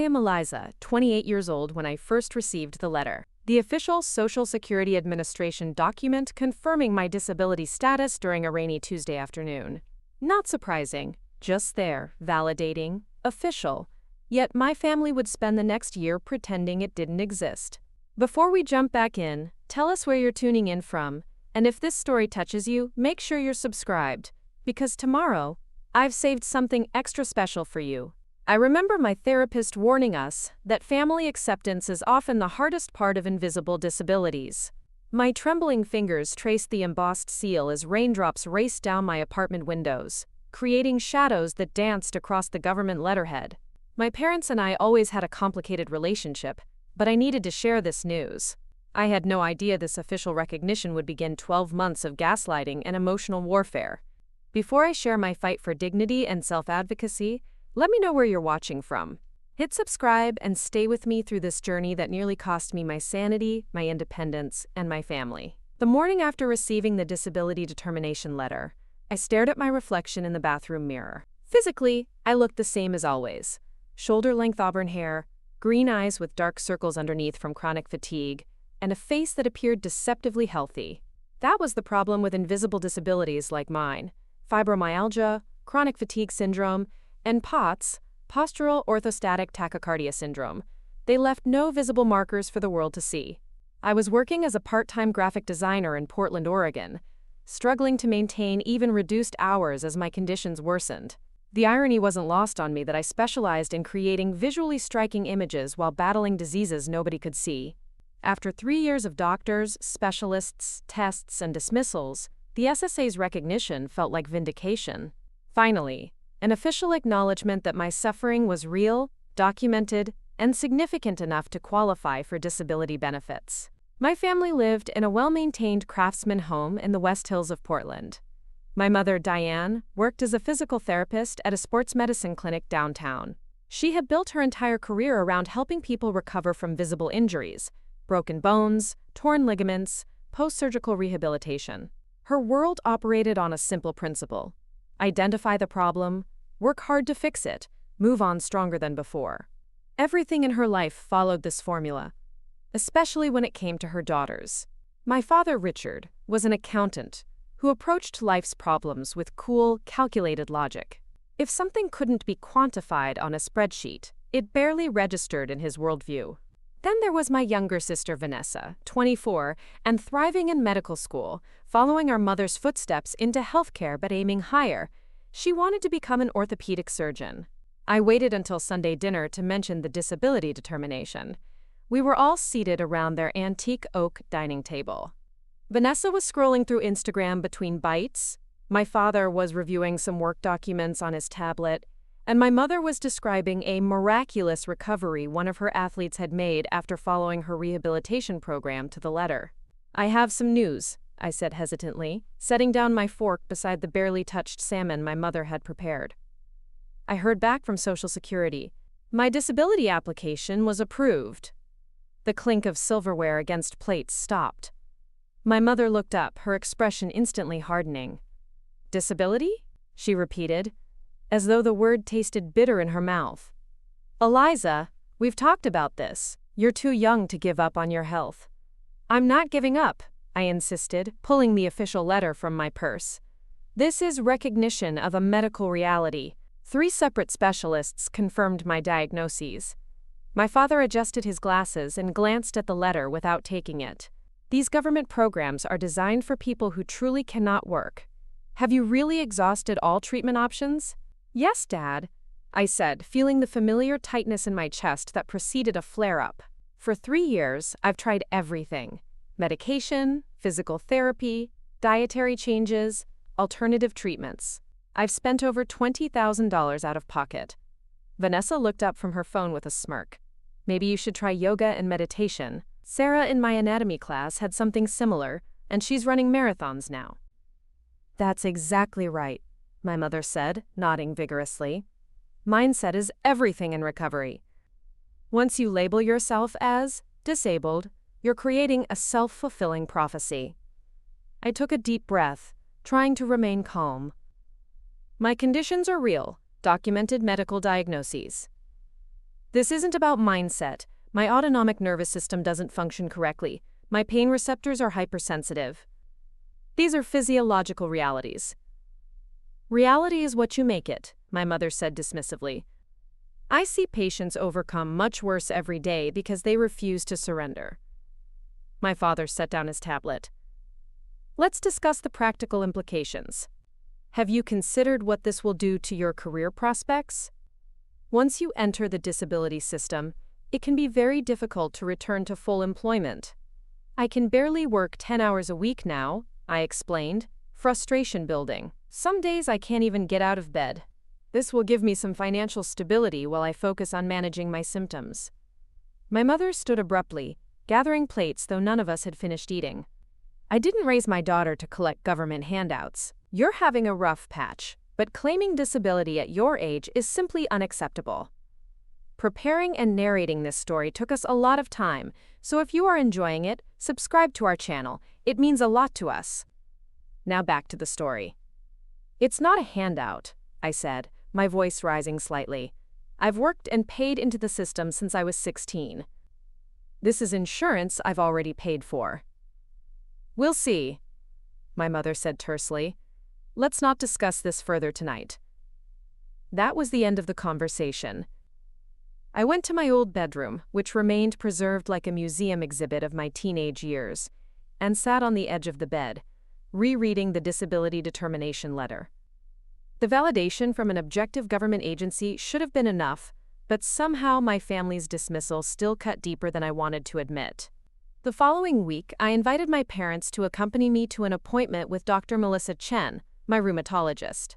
am Eliza, 28 years old when I first received the letter. The official Social Security Administration document confirming my disability status during a rainy Tuesday afternoon. Not surprising, just there, validating, official. Yet my family would spend the next year pretending it didn't exist. Before we jump back in, tell us where you're tuning in from, and if this story touches you, make sure you're subscribed, because tomorrow, I've saved something extra special for you. I remember my therapist warning us that family acceptance is often the hardest part of invisible disabilities. My trembling fingers traced the embossed seal as raindrops raced down my apartment windows, creating shadows that danced across the government letterhead. My parents and I always had a complicated relationship, but I needed to share this news. I had no idea this official recognition would begin 12 months of gaslighting and emotional warfare. Before I share my fight for dignity and self-advocacy, let me know where you're watching from. Hit subscribe and stay with me through this journey that nearly cost me my sanity, my independence, and my family. The morning after receiving the disability determination letter, I stared at my reflection in the bathroom mirror. Physically, I looked the same as always. Shoulder-length auburn hair, green eyes with dark circles underneath from chronic fatigue, and a face that appeared deceptively healthy. That was the problem with invisible disabilities like mine. Fibromyalgia, chronic fatigue syndrome, and POTS, Postural Orthostatic Tachycardia syndrome. They left no visible markers for the world to see. I was working as a part-time graphic designer in Portland, Oregon, struggling to maintain even reduced hours as my conditions worsened. The irony wasn't lost on me that I specialized in creating visually striking images while battling diseases nobody could see. After 3 years of doctors, specialists, tests, and dismissals, the SSA's recognition felt like vindication. Finally, an official acknowledgement that my suffering was real, documented, and significant enough to qualify for disability benefits. My family lived in a well-maintained craftsman home in the West Hills of Portland. My mother, Diane, worked as a physical therapist at a sports medicine clinic downtown. She had built her entire career around helping people recover from visible injuries, broken bones, torn ligaments, post-surgical rehabilitation. Her world operated on a simple principle: identify the problem, work hard to fix it, move on stronger than before. Everything in her life followed this formula, especially when it came to her daughters. My father, Richard, was an accountant who approached life's problems with cool, calculated logic. If something couldn't be quantified on a spreadsheet, it barely registered in his worldview. Then there was my younger sister, Vanessa, 24, and thriving in medical school, following our mother's footsteps into healthcare but aiming higher. She wanted to become an orthopedic surgeon. I waited until Sunday dinner to mention the disability determination. We were all seated around their antique oak dining table. Vanessa was scrolling through Instagram between bites, my father was reviewing some work documents on his tablet, and my mother was describing a miraculous recovery one of her athletes had made after following her rehabilitation program to the letter. "I have some news," I said hesitantly, setting down my fork beside the barely touched salmon my mother had prepared. "I heard back from Social Security. My disability application was approved." The clink of silverware against plates stopped. My mother looked up, her expression instantly hardening. "Disability?" she repeated, as though the word tasted bitter in her mouth. "Eliza, we've talked about this. You're too young to give up on your health." "I'm not giving up," I insisted, pulling the official letter from my purse. "This is recognition of a medical reality. 3 separate specialists confirmed my diagnoses." My father adjusted his glasses and glanced at the letter without taking it. "These government programs are designed for people who truly cannot work. Have you really exhausted all treatment options?" "Yes, Dad," I said, feeling the familiar tightness in my chest that preceded a flare-up. "For 3 years, I've tried everything: medication, physical therapy, dietary changes, alternative treatments. I've spent over $20,000 out of pocket." Vanessa looked up from her phone with a smirk. "Maybe you should try yoga and meditation. Sarah in my anatomy class had something similar, and she's running marathons now." "That's exactly right," my mother said, nodding vigorously. "Mindset is everything in recovery. Once you label yourself as disabled, you're creating a self-fulfilling prophecy." I took a deep breath, trying to remain calm. "My conditions are real, documented medical diagnoses." This isn't about mindset. My autonomic nervous system doesn't function correctly. My pain receptors are hypersensitive. These are physiological realities. Reality is what you make it, my mother said dismissively. I see patients overcome much worse every day because they refuse to surrender. My father set down his tablet. Let's discuss the practical implications. Have you considered what this will do to your career prospects? Once you enter the disability system, it can be very difficult to return to full employment. I can barely work 10 hours a week now, I explained, frustration building. Some days I can't even get out of bed. This will give me some financial stability while I focus on managing my symptoms. My mother stood abruptly, gathering plates though none of us had finished eating. I didn't raise my daughter to collect government handouts. You're having a rough patch, but claiming disability at your age is simply unacceptable. Preparing and narrating this story took us a lot of time, so if you are enjoying it, subscribe to our channel. It means a lot to us. Now back to the story. It's not a handout, I said, my voice rising slightly. I've worked and paid into the system since I was 16. This is insurance I've already paid for. We'll see, my mother said tersely. Let's not discuss this further tonight. That was the end of the conversation. I went to my old bedroom, which remained preserved like a museum exhibit of my teenage years, and sat on the edge of the bed, rereading the disability determination letter. The validation from an objective government agency should have been enough, but somehow my family's dismissal still cut deeper than I wanted to admit. The following week, I invited my parents to accompany me to an appointment with Dr. Melissa Chen, my rheumatologist.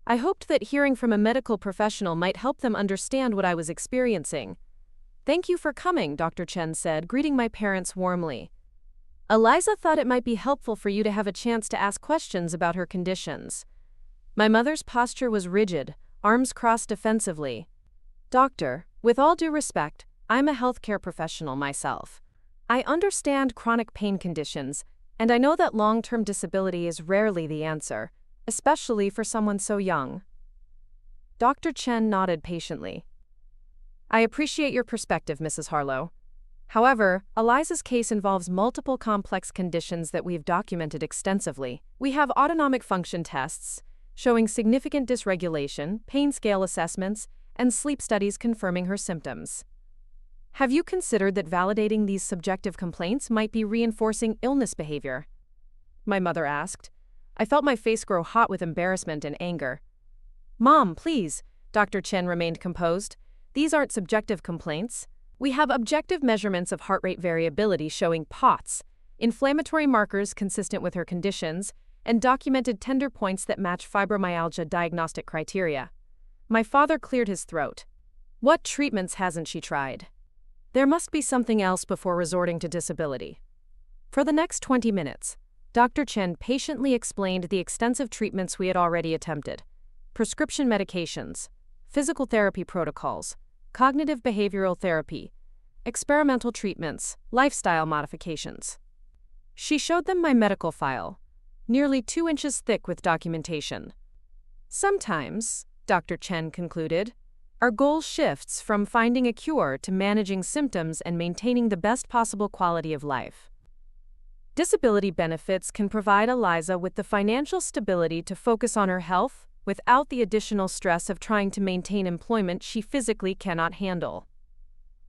I hoped that hearing from a medical professional might help them understand what I was experiencing. Thank you for coming, Dr. Chen said, greeting my parents warmly. Eliza thought it might be helpful for you to have a chance to ask questions about her conditions. My mother's posture was rigid, arms crossed defensively. Doctor, with all due respect, I'm a healthcare professional myself. I understand chronic pain conditions, and I know that long-term disability is rarely the answer, especially for someone so young. Dr. Chen nodded patiently. I appreciate your perspective, Mrs. Harlow. However, Eliza's case involves multiple complex conditions that we've documented extensively. We have autonomic function tests showing significant dysregulation, pain scale assessments, and sleep studies confirming her symptoms. Have you considered that validating these subjective complaints might be reinforcing illness behavior? My mother asked. I felt my face grow hot with embarrassment and anger. Mom, please, Dr. Chen remained composed. These aren't subjective complaints. We have objective measurements of heart rate variability showing POTS, inflammatory markers consistent with her conditions, and documented tender points that match fibromyalgia diagnostic criteria. My father cleared his throat. What treatments hasn't she tried? There must be something else before resorting to disability. For the next 20 minutes, Dr. Chen patiently explained the extensive treatments we had already attempted: prescription medications, physical therapy protocols, cognitive behavioral therapy, experimental treatments, lifestyle modifications. She showed them my medical file, nearly 2 inches thick with documentation. Sometimes, Dr. Chen concluded, our goal shifts from finding a cure to managing symptoms and maintaining the best possible quality of life. Disability benefits can provide Eliza with the financial stability to focus on her health without the additional stress of trying to maintain employment she physically cannot handle.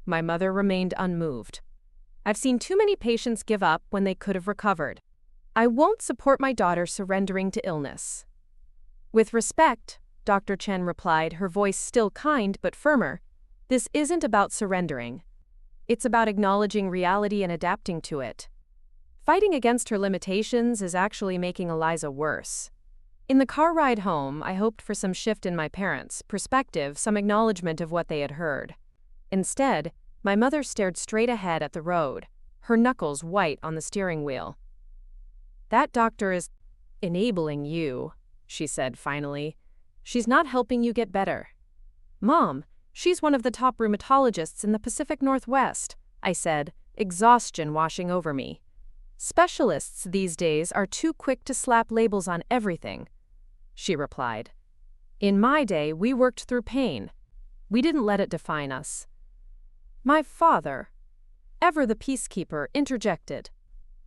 My mother remained unmoved. I've seen too many patients give up when they could have recovered. I won't support my daughter surrendering to illness. With respect, Dr. Chen replied, her voice still kind but firmer, this isn't about surrendering. It's about acknowledging reality and adapting to it. Fighting against her limitations is actually making Eliza worse. In the car ride home, I hoped for some shift in my parents' perspective, some acknowledgement of what they had heard. Instead, my mother stared straight ahead at the road, her knuckles white on the steering wheel. That doctor is enabling you, she said finally. She's not helping you get better. Mom, she's one of the top rheumatologists in the Pacific Northwest, I said, exhaustion washing over me. Specialists these days are too quick to slap labels on everything, she replied. In my day, we worked through pain. We didn't let it define us. My father, ever the peacekeeper, interjected.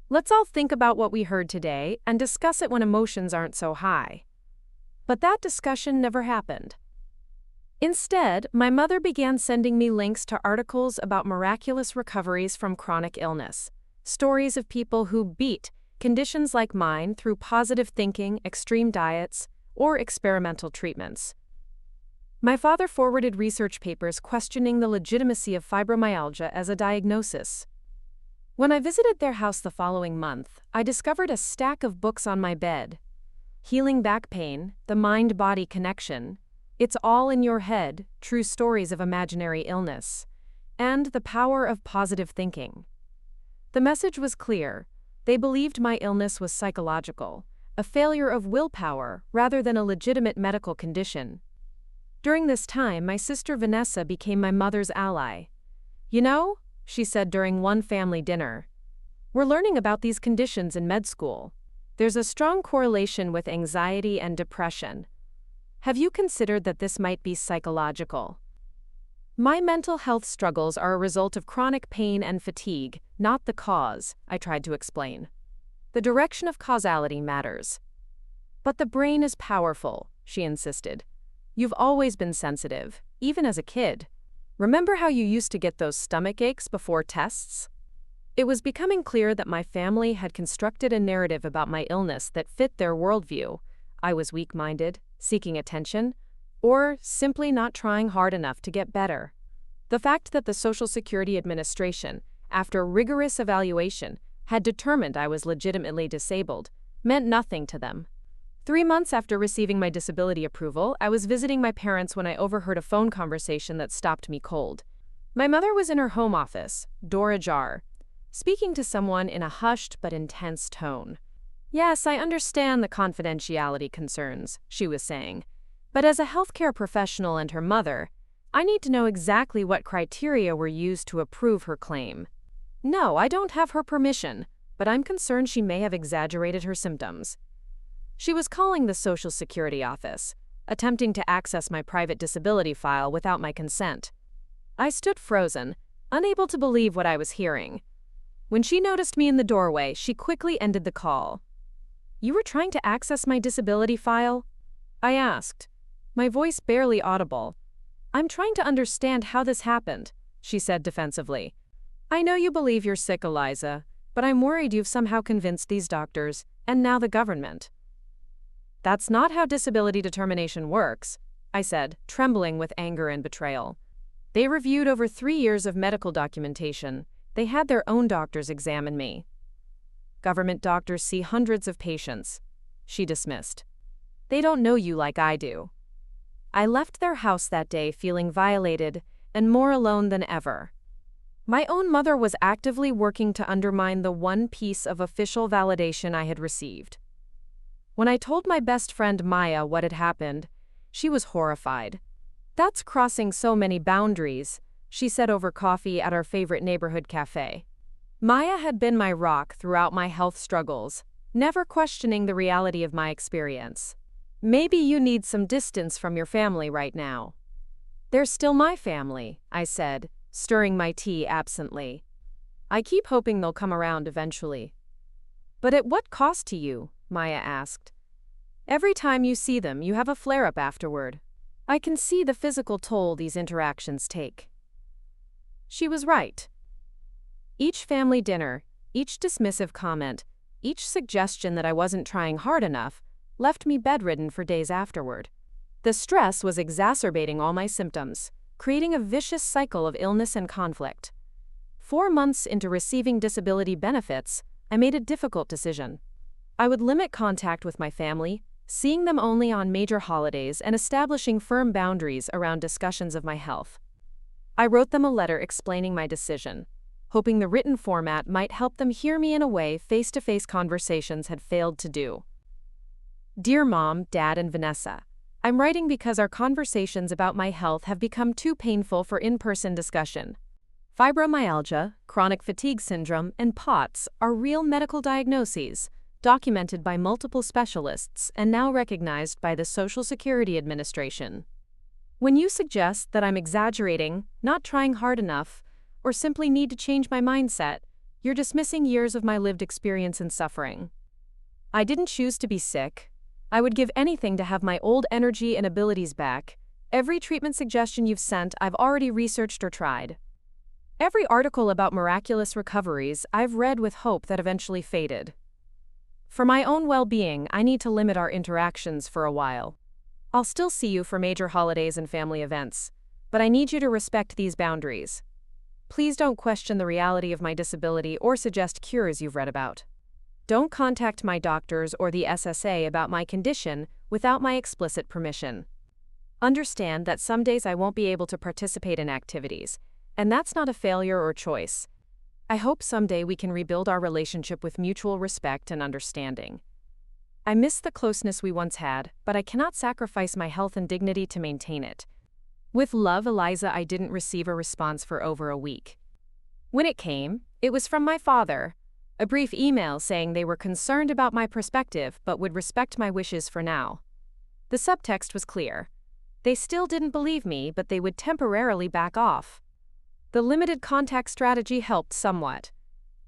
Let's all think about what we heard today and discuss it when emotions aren't so high. But that discussion never happened. Instead, my mother began sending me links to articles about miraculous recoveries from chronic illness, stories of people who beat conditions like mine through positive thinking, extreme diets, or experimental treatments. My father forwarded research papers questioning the legitimacy of fibromyalgia as a diagnosis. When I visited their house the following month, I discovered a stack of books on my bed. Healing Back Pain, The Mind-Body Connection, It's All in Your Head, True Stories of Imaginary Illness, and The Power of Positive Thinking. The message was clear. They believed my illness was psychological, a failure of willpower rather than a legitimate medical condition. During this time, my sister Vanessa became my mother's ally. You know, she said during one family dinner, we're learning about these conditions in med school. There's a strong correlation with anxiety and depression. Have you considered that this might be psychological? My mental health struggles are a result of chronic pain and fatigue, not the cause, I tried to explain. The direction of causality matters. But the brain is powerful, she insisted. You've always been sensitive, even as a kid. Remember how you used to get those stomach aches before tests? It was becoming clear that my family had constructed a narrative about my illness that fit their worldview. I was weak-minded, seeking attention, or simply not trying hard enough to get better. The fact that the Social Security Administration, after rigorous evaluation, had determined I was legitimately disabled meant nothing to them. 3 months after receiving my disability approval, I was visiting my parents when I overheard a phone conversation that stopped me cold. My mother was in her home office, door ajar, speaking to someone in a hushed but intense tone. Yes, I understand the confidentiality concerns, she was saying. But as a healthcare professional and her mother, I need to know exactly what criteria were used to approve her claim. No, I don't have her permission, but I'm concerned she may have exaggerated her symptoms. She was calling the Social Security office, attempting to access my private disability file without my consent. I stood frozen, unable to believe what I was hearing. When she noticed me in the doorway, she quickly ended the call. You were trying to access my disability file? I asked, my voice barely audible. I'm trying to understand how this happened, she said defensively. I know you believe you're sick, Eliza, but I'm worried you've somehow convinced these doctors, and now the government. That's not how disability determination works, I said, trembling with anger and betrayal. They reviewed over 3 years of medical documentation. They had their own doctors examine me. Government doctors see hundreds of patients, she dismissed. They don't know you like I do. I left their house that day feeling violated and more alone than ever. My own mother was actively working to undermine the one piece of official validation I had received. When I told my best friend Maya what had happened, she was horrified. That's crossing so many boundaries, she said over coffee at our favorite neighborhood cafe. Maya had been my rock throughout my health struggles, never questioning the reality of my experience. Maybe you need some distance from your family right now. They're still my family, I said, stirring my tea absently. I keep hoping they'll come around eventually. But at what cost to you? Maya asked. Every time you see them, you have a flare-up afterward. I can see the physical toll these interactions take. She was right. Each family dinner, each dismissive comment, each suggestion that I wasn't trying hard enough, left me bedridden for days afterward. The stress was exacerbating all my symptoms, creating a vicious cycle of illness and conflict. 4 months into receiving disability benefits, I made a difficult decision. I would limit contact with my family, seeing them only on major holidays and establishing firm boundaries around discussions of my health. I wrote them a letter explaining my decision, hoping the written format might help them hear me in a way face-to-face conversations had failed to do. Dear Mom, Dad, and Vanessa, I'm writing because our conversations about my health have become too painful for in-person discussion. Fibromyalgia, chronic fatigue syndrome, and POTS are real medical diagnoses, documented by multiple specialists and now recognized by the Social Security Administration. When you suggest that I'm exaggerating, not trying hard enough, or simply need to change my mindset, you're dismissing years of my lived experience and suffering. I didn't choose to be sick. I would give anything to have my old energy and abilities back. Every treatment suggestion you've sent, I've already researched or tried. Every article about miraculous recoveries, I've read with hope that eventually faded. For my own well-being, I need to limit our interactions for a while. I'll still see you for major holidays and family events, but I need you to respect these boundaries. Please don't question the reality of my disability or suggest cures you've read about. Don't contact my doctors or the SSA about my condition without my explicit permission. Understand that some days I won't be able to participate in activities, and that's not a failure or choice. I hope someday we can rebuild our relationship with mutual respect and understanding. I miss the closeness we once had, but I cannot sacrifice my health and dignity to maintain it. With love, Eliza. I didn't receive a response for over a week. When it came, it was from my father. A brief email saying they were concerned about my perspective but would respect my wishes for now. The subtext was clear. They still didn't believe me, but they would temporarily back off. The limited contact strategy helped somewhat.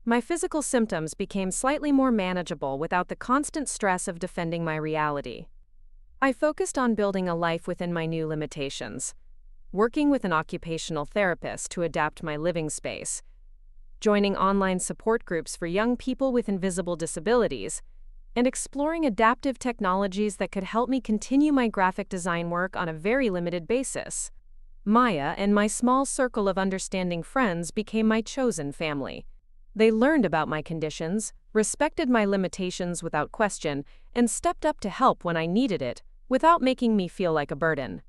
My physical symptoms became slightly more manageable without the constant stress of defending my reality. I focused on building a life within my new limitations, working with an occupational therapist to adapt my living space, joining online support groups for young people with invisible disabilities, and exploring adaptive technologies that could help me continue my graphic design work on a very limited basis. Maya and my small circle of understanding friends became my chosen family. They learned about my conditions, respected my limitations without question, and stepped up to help when I needed it, without making me feel like a burden.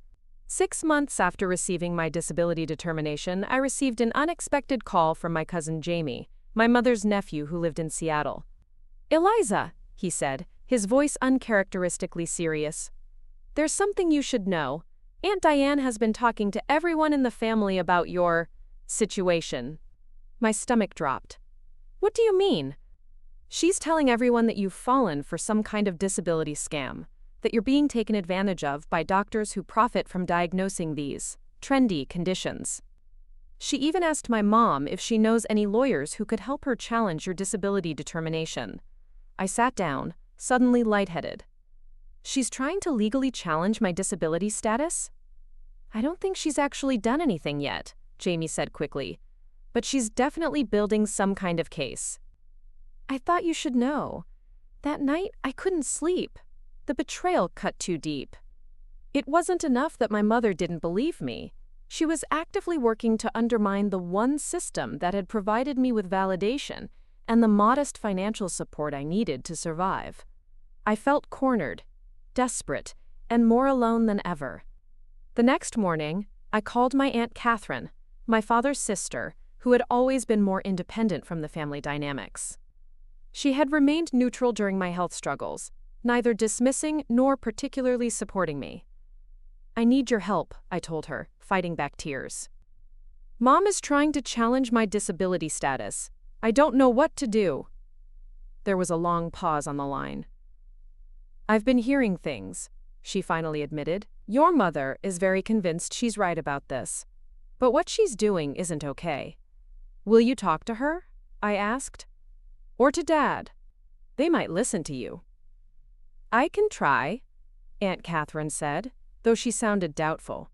6 months after receiving my disability determination, I received an unexpected call from my cousin Jamie, my mother's nephew who lived in Seattle. "Eliza," he said, his voice uncharacteristically serious. "There's something you should know. Aunt Diane has been talking to everyone in the family about your situation." My stomach dropped. "What do you mean?" "She's telling everyone that you've fallen for some kind of disability scam, that you're being taken advantage of by doctors who profit from diagnosing these trendy conditions. She even asked my mom if she knows any lawyers who could help her challenge your disability determination." I sat down, suddenly lightheaded. "She's trying to legally challenge my disability status?" "I don't think she's actually done anything yet," Jamie said quickly. "But she's definitely building some kind of case." "I thought you should know. That night, I couldn't sleep. The betrayal cut too deep. It wasn't enough that my mother didn't believe me. She was actively working to undermine the one system that had provided me with validation and the modest financial support I needed to survive. I felt cornered, desperate, and more alone than ever. The next morning, I called my Aunt Catherine, my father's sister, who had always been more independent from the family dynamics. She had remained neutral during my health struggles, neither dismissing nor particularly supporting me. "I need your help," I told her, fighting back tears. "Mom is trying to challenge my disability status. I don't know what to do." There was a long pause on the line. "I've been hearing things," she finally admitted. "Your mother is very convinced she's right about this. But what she's doing isn't okay. Will you talk to her?" I asked. "Or to Dad? They might listen to you." "I can try," Aunt Catherine said, though she sounded doubtful.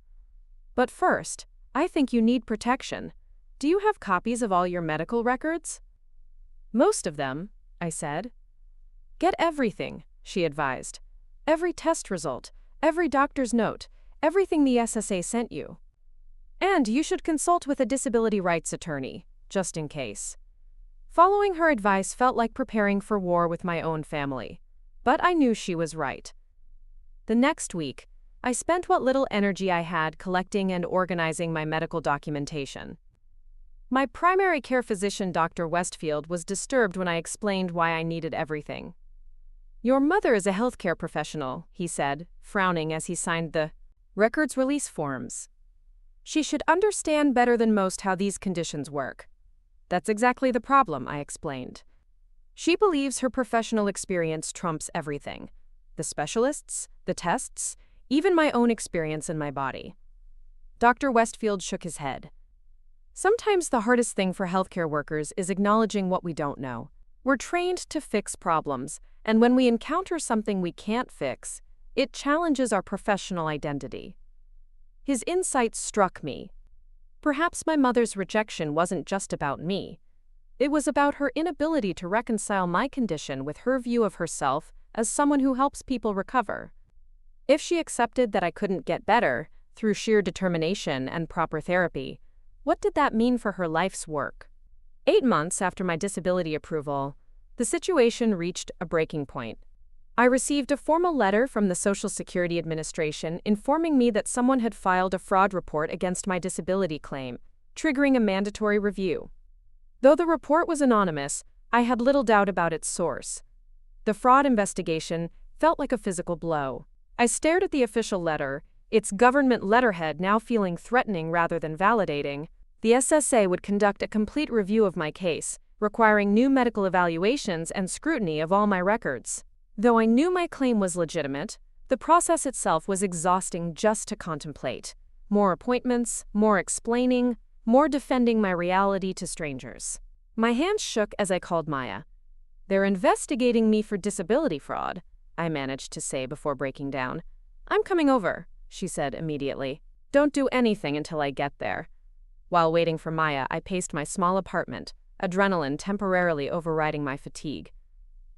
"But first, I think you need protection. Do you have copies of all your medical records?" "Most of them," I said. "Get everything," she advised. "Every test result, every doctor's note, everything the SSA sent you. And you should consult with a disability rights attorney, just in case." Following her advice felt like preparing for war with my own family. But I knew she was right. The next week, I spent what little energy I had collecting and organizing my medical documentation. My primary care physician, Dr. Westfield, was disturbed when I explained why I needed everything. "Your mother is a healthcare professional," he said, frowning as he signed the records release forms. "She should understand better than most how these conditions work." "That's exactly the problem," I explained. "She believes her professional experience trumps everything. The specialists, the tests, even my own experience in my body." Dr. Westfield shook his head. Sometimes the hardest thing for healthcare workers is acknowledging what we don't know. We're trained to fix problems, and when we encounter something we can't fix, it challenges our professional identity. His insight struck me. Perhaps my mother's rejection wasn't just about me. It was about her inability to reconcile my condition with her view of herself as someone who helps people recover. If she accepted that I couldn't get better through sheer determination and proper therapy, what did that mean for her life's work? 8 months after my disability approval, the situation reached a breaking point. I received a formal letter from the Social Security Administration informing me that someone had filed a fraud report against my disability claim, triggering a mandatory review. Though the report was anonymous, I had little doubt about its source. The fraud investigation felt like a physical blow. I stared at the official letter, its government letterhead now feeling threatening rather than validating. The SSA would conduct a complete review of my case, requiring new medical evaluations and scrutiny of all my records. Though I knew my claim was legitimate, the process itself was exhausting just to contemplate. More appointments, more explaining, more defending my reality to strangers. My hands shook as I called Maya. "They're investigating me for disability fraud," I managed to say before breaking down. "I'm coming over," she said immediately. "Don't do anything until I get there." While waiting for Maya, I paced my small apartment, adrenaline temporarily overriding my fatigue.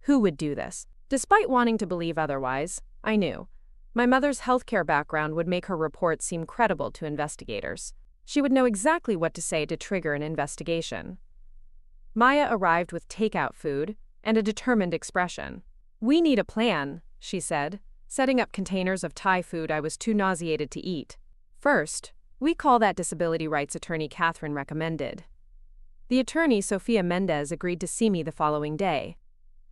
Who would do this? Despite wanting to believe otherwise, I knew. My mother's healthcare background would make her report seem credible to investigators. She would know exactly what to say to trigger an investigation. Maya arrived with takeout food and a determined expression. "We need a plan," she said, setting up containers of Thai food I was too nauseated to eat. "First, we call that disability rights attorney Catherine recommended." The attorney, Sophia Mendez, agreed to see me the following day.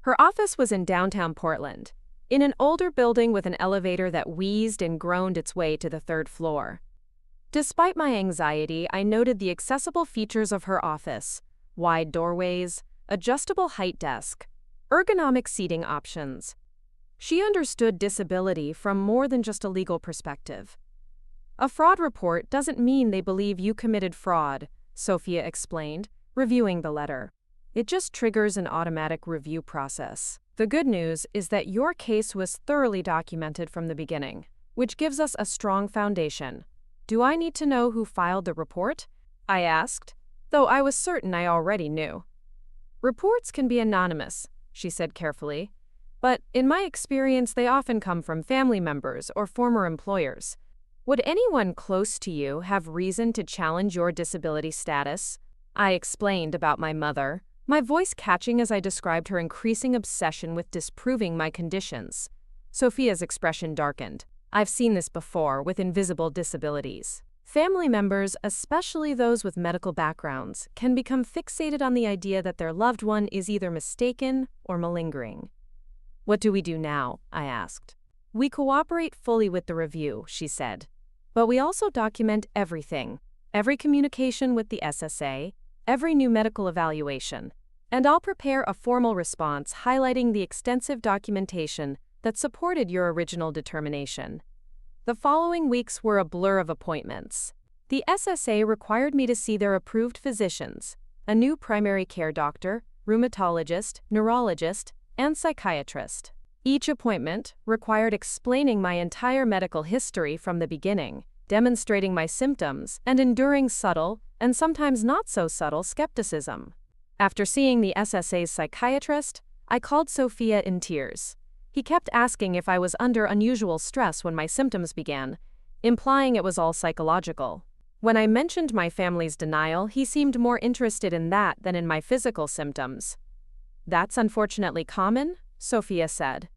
Her office was in downtown Portland, in an older building with an elevator that wheezed and groaned its way to the 3rd floor. Despite my anxiety, I noted the accessible features of her office: wide doorways, adjustable height desk, ergonomic seating options. She understood disability from more than just a legal perspective. "A fraud report doesn't mean they believe you committed fraud," Sophia explained, reviewing the letter. "It just triggers an automatic review process. The good news is that your case was thoroughly documented from the beginning, which gives us a strong foundation." "Do I need to know who filed the report?" I asked, though I was certain I already knew. "Reports can be anonymous," she said carefully, "but in my experience they often come from family members or former employers. Would anyone close to you have reason to challenge your disability status?" I explained about my mother, my voice catching as I described her increasing obsession with disproving my conditions. Sophia's expression darkened. "I've seen this before with invisible disabilities. Family members, especially those with medical backgrounds, can become fixated on the idea that their loved one is either mistaken or malingering." "What do we do now?" I asked. "We cooperate fully with the review," she said. "But we also document everything, every communication with the SSA, every new medical evaluation. And I'll prepare a formal response highlighting the extensive documentation that supported your original determination." The following weeks were a blur of appointments. The SSA required me to see their approved physicians, a new primary care doctor, rheumatologist, neurologist, and psychiatrist. Each appointment required explaining my entire medical history from the beginning, demonstrating my symptoms, and enduring subtle, and sometimes not so subtle, skepticism. After seeing the SSA's psychiatrist, I called Sophia in tears. He kept asking if I was under unusual stress when my symptoms began, implying it was all psychological. When I mentioned my family's denial, he seemed more interested in that than in my physical symptoms. "That's unfortunately common," Sophia said.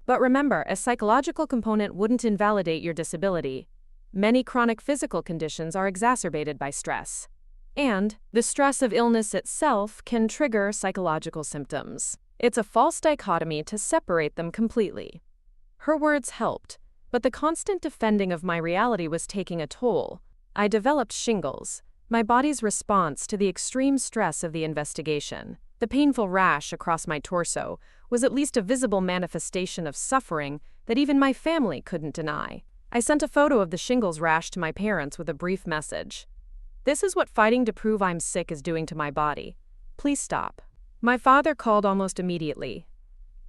"But remember, a psychological component wouldn't invalidate your disability. Many chronic physical conditions are exacerbated by stress. And the stress of illness itself can trigger psychological symptoms. It's a false dichotomy to separate them completely." Her words helped, but the constant defending of my reality was taking a toll. I developed shingles, my body's response to the extreme stress of the investigation. The painful rash across my torso was at least a visible manifestation of suffering that even my family couldn't deny. I sent a photo of the shingles rash to my parents with a brief message. This is what fighting to prove I'm sick is doing to my body. Please stop. My father called almost immediately.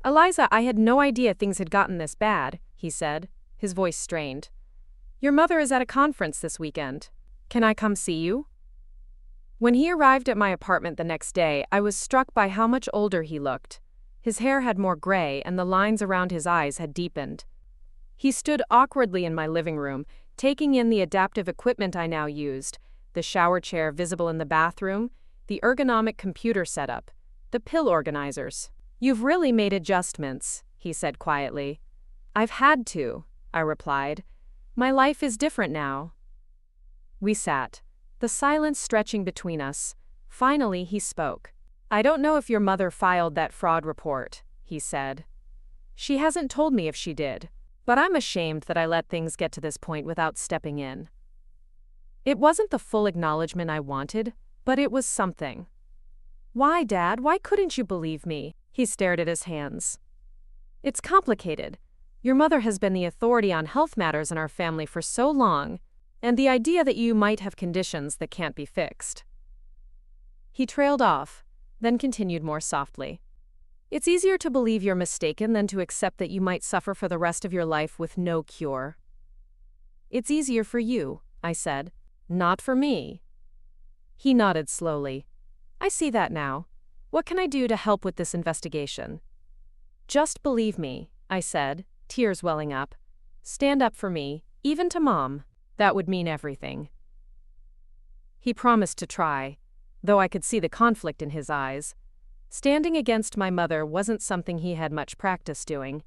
Eliza, I had no idea things had gotten this bad, he said, his voice strained. Your mother is at a conference this weekend. Can I come see you? When he arrived at my apartment the next day, I was struck by how much older he looked. His hair had more gray and the lines around his eyes had deepened. He stood awkwardly in my living room, taking in the adaptive equipment I now used, the shower chair visible in the bathroom, the ergonomic computer setup, the pill organizers. You've really made adjustments, he said quietly. I've had to, I replied. My life is different now. We sat, the silence stretching between us. Finally, he spoke. I don't know if your mother filed that fraud report, he said. She hasn't told me if she did, but I'm ashamed that I let things get to this point without stepping in. It wasn't the full acknowledgement I wanted, but it was something. Why, Dad? Why couldn't you believe me? He stared at his hands. It's complicated. Your mother has been the authority on health matters in our family for so long, and the idea that you might have conditions that can't be fixed. He trailed off, then continued more softly. It's easier to believe you're mistaken than to accept that you might suffer for the rest of your life with no cure. It's easier for you, I said. Not for me. He nodded slowly. I see that now. What can I do to help with this investigation? Just believe me, I said, tears welling up. Stand up for me, even to Mom. That would mean everything. He promised to try, though I could see the conflict in his eyes. Standing against my mother wasn't something he had much practice doing.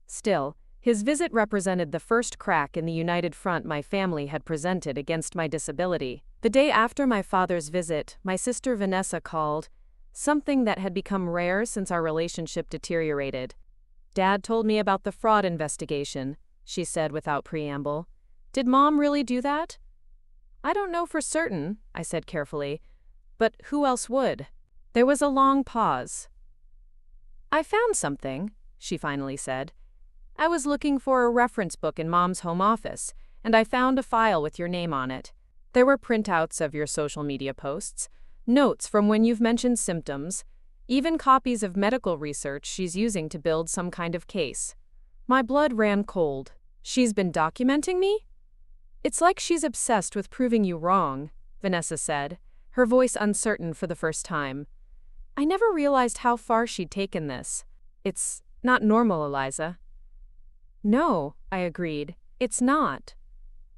Still, his visit represented the first crack in the united front my family had presented against my disability. The day after my father's visit, my sister Vanessa called, something that had become rare since our relationship deteriorated. Dad told me about the fraud investigation, she said without preamble. Did Mom really do that? I don't know for certain, I said carefully, but who else would? There was a long pause. I found something, she finally said. I was looking for a reference book in Mom's home office, and I found a file with your name on it. There were printouts of your social media posts, notes from when you've mentioned symptoms, even copies of medical research she's using to build some kind of case. My blood ran cold. She's been documenting me? It's like she's obsessed with proving you wrong, Vanessa said, her voice uncertain for the first time. I never realized how far she'd taken this. It's not normal, Eliza. No, I agreed. It's not.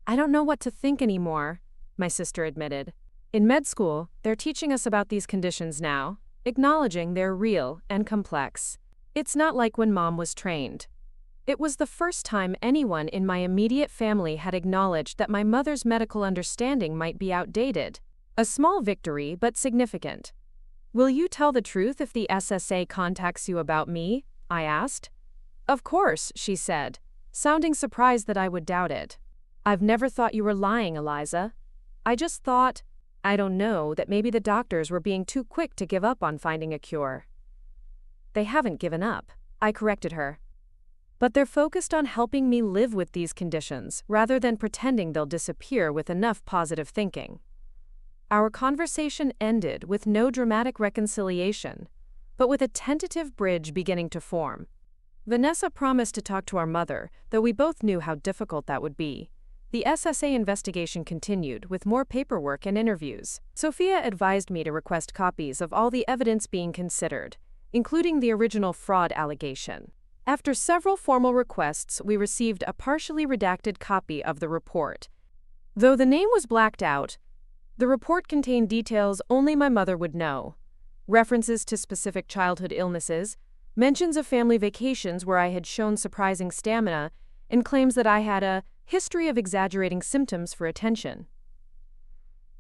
I don't know what to think anymore, my sister admitted. In med school, they're teaching us about these conditions now, acknowledging they're real and complex. It's not like when Mom was trained. It was the first time anyone in my immediate family had acknowledged that my mother's medical understanding might be outdated. A small victory, but significant. Will you tell the truth if the SSA contacts you about me? I asked. Of course, she said, sounding surprised that I would doubt it. I've never thought you were lying, Eliza. I just thought, I don't know, that maybe the doctors were being too quick to give up on finding a cure. They haven't given up, I corrected her. But they're focused on helping me live with these conditions rather than pretending they'll disappear with enough positive thinking. Our conversation ended with no dramatic reconciliation, but with a tentative bridge beginning to form. Vanessa promised to talk to our mother, though we both knew how difficult that would be. The SSA investigation continued with more paperwork and interviews. Sophia advised me to request copies of all the evidence being considered, including the original fraud allegation. After several formal requests, we received a partially redacted copy of the report. Though the name was blacked out, the report contained details only my mother would know. References to specific childhood illnesses, mentions of family vacations where I had shown surprising stamina, and claims that I had a history of exaggerating symptoms for attention.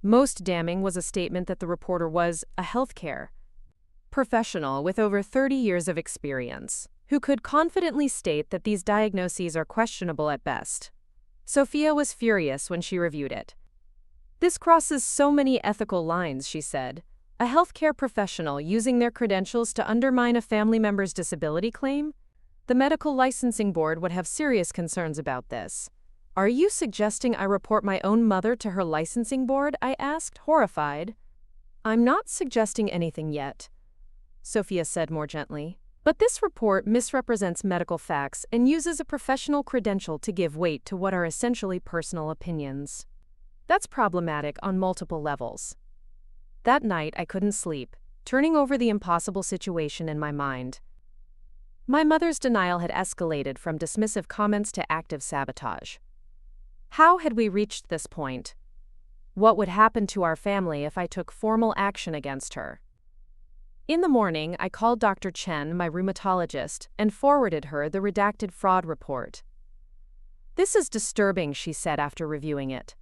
Most damning was a statement that the reporter was a healthcare professional with over 30 years of experience, who could confidently state that these diagnoses are questionable at best. Sophia was furious when she reviewed it. This crosses so many ethical lines, she said. A healthcare professional using their credentials to undermine a family member's disability claim? The medical licensing board would have serious concerns about this. Are you suggesting I report my own mother to her licensing board? I asked, horrified. I'm not suggesting anything yet, Sophia said more gently. But this report misrepresents medical facts and uses a professional credential to give weight to what are essentially personal opinions. That's problematic on multiple levels. That night, I couldn't sleep, turning over the impossible situation in my mind. My mother's denial had escalated from dismissive comments to active sabotage. How had we reached this point? What would happen to our family if I took formal action against her? In the morning, I called Dr. Chen, my rheumatologist, and forwarded her the redacted fraud report. This is disturbing, she said after reviewing it.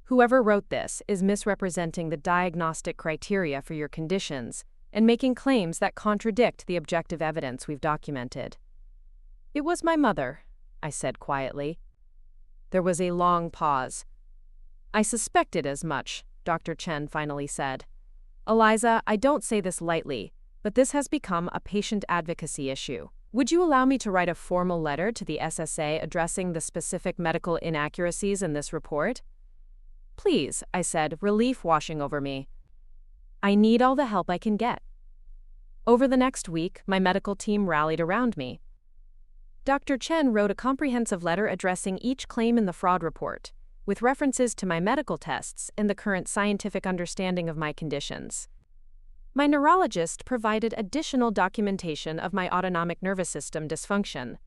Whoever wrote this is misrepresenting the diagnostic criteria for your conditions and making claims that contradict the objective evidence we've documented. It was my mother, I said quietly. There was a long pause. I suspected as much, Dr. Chen finally said. Eliza, I don't say this lightly, but this has become a patient advocacy issue. Would you allow me to write a formal letter to the SSA addressing the specific medical inaccuracies in this report? Please, I said, relief washing over me. I need all the help I can get. Over the next week, my medical team rallied around me. Dr. Chen wrote a comprehensive letter addressing each claim in the fraud report, with references to my medical tests and the current scientific understanding of my conditions. My neurologist provided additional documentation of my autonomic nervous system dysfunction.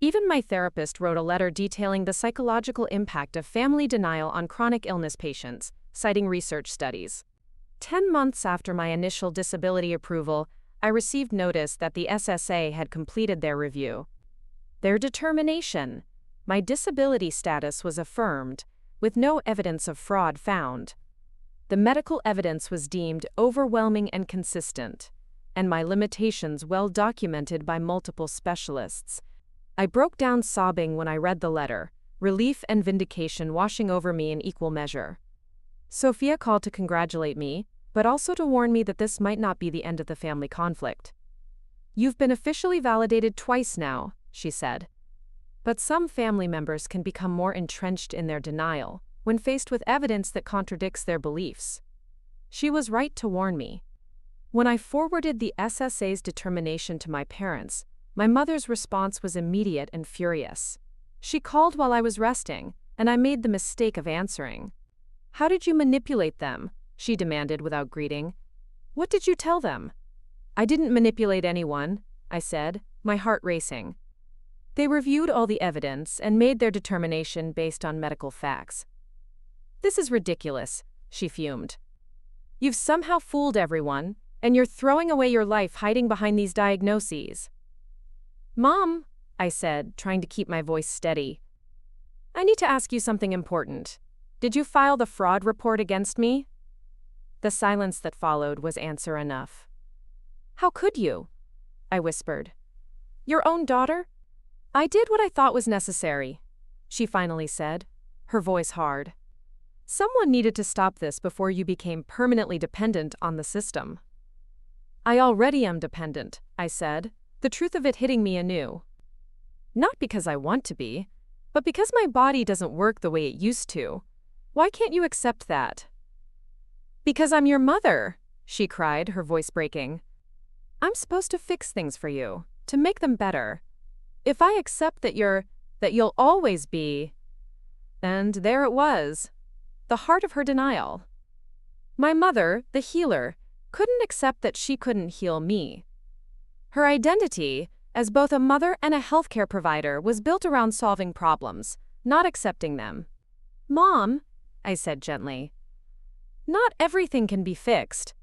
Even my therapist wrote a letter detailing the psychological impact of family denial on chronic illness patients, citing research studies. 10 months after my initial disability approval, I received notice that the SSA had completed their review. Their determination. My disability status was affirmed, with no evidence of fraud found. The medical evidence was deemed overwhelming and consistent, and my limitations well documented by multiple specialists. I broke down sobbing when I read the letter, relief and vindication washing over me in equal measure. Sophia called to congratulate me, but also to warn me that this might not be the end of the family conflict. You've been officially validated twice now, she said. But some family members can become more entrenched in their denial when faced with evidence that contradicts their beliefs. She was right to warn me. When I forwarded the SSA's determination to my parents, my mother's response was immediate and furious. She called while I was resting, and I made the mistake of answering. How did you manipulate them? She demanded without greeting. What did you tell them? I didn't manipulate anyone, I said, my heart racing. They reviewed all the evidence and made their determination based on medical facts. This is ridiculous, she fumed. You've somehow fooled everyone, and you're throwing away your life hiding behind these diagnoses. Mom, I said, trying to keep my voice steady. I need to ask you something important. Did you file the fraud report against me? The silence that followed was answer enough. How could you? I whispered. Your own daughter? I did what I thought was necessary, she finally said, her voice hard. Someone needed to stop this before you became permanently dependent on the system. I already am dependent, I said, the truth of it hitting me anew. Not because I want to be, but because my body doesn't work the way it used to. Why can't you accept that? Because I'm your mother, she cried, her voice breaking. I'm supposed to fix things for you, to make them better. If I accept that you'll always be… And there it was, the heart of her denial. My mother, the healer, couldn't accept that she couldn't heal me. Her identity, as both a mother and a healthcare provider, was built around solving problems, not accepting them. Mom, I said gently, not everything can be fixed.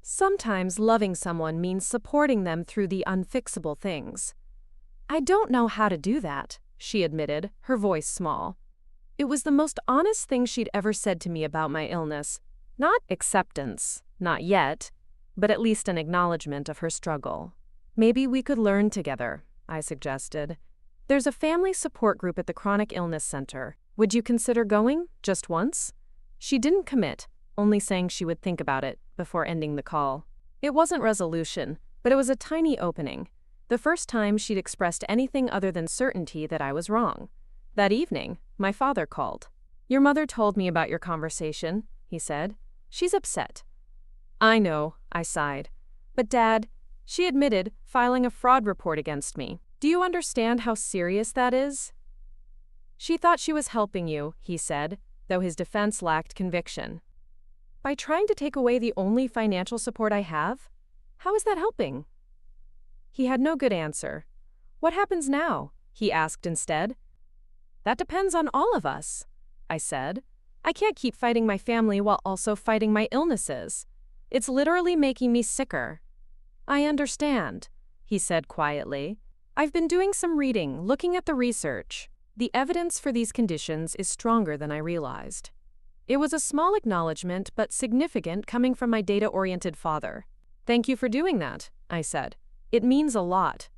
Sometimes loving someone means supporting them through the unfixable things. I don't know how to do that, she admitted, her voice small. It was the most honest thing she'd ever said to me about my illness. Not acceptance, not yet, but at least an acknowledgement of her struggle. Maybe we could learn together, I suggested. There's a family support group at the Chronic Illness Center. Would you consider going, just once? She didn't commit, only saying she would think about it before ending the call. It wasn't resolution, but it was a tiny opening. The first time she'd expressed anything other than certainty that I was wrong. That evening, my father called. "Your mother told me about your conversation," he said. "She's upset." "I know," I sighed. "But Dad," she admitted, filing a fraud report against me. "Do you understand how serious that is?" "She thought she was helping you," he said, though his defense lacked conviction. "By trying to take away the only financial support I have? How is that helping?" He had no good answer. "What happens now?" he asked instead. "That depends on all of us," I said. "I can't keep fighting my family while also fighting my illnesses. It's literally making me sicker." "I understand," he said quietly. "I've been doing some reading, looking at the research. The evidence for these conditions is stronger than I realized." It was a small acknowledgement, but significant, coming from my data-oriented father. "Thank you for doing that," I said. "It means a lot."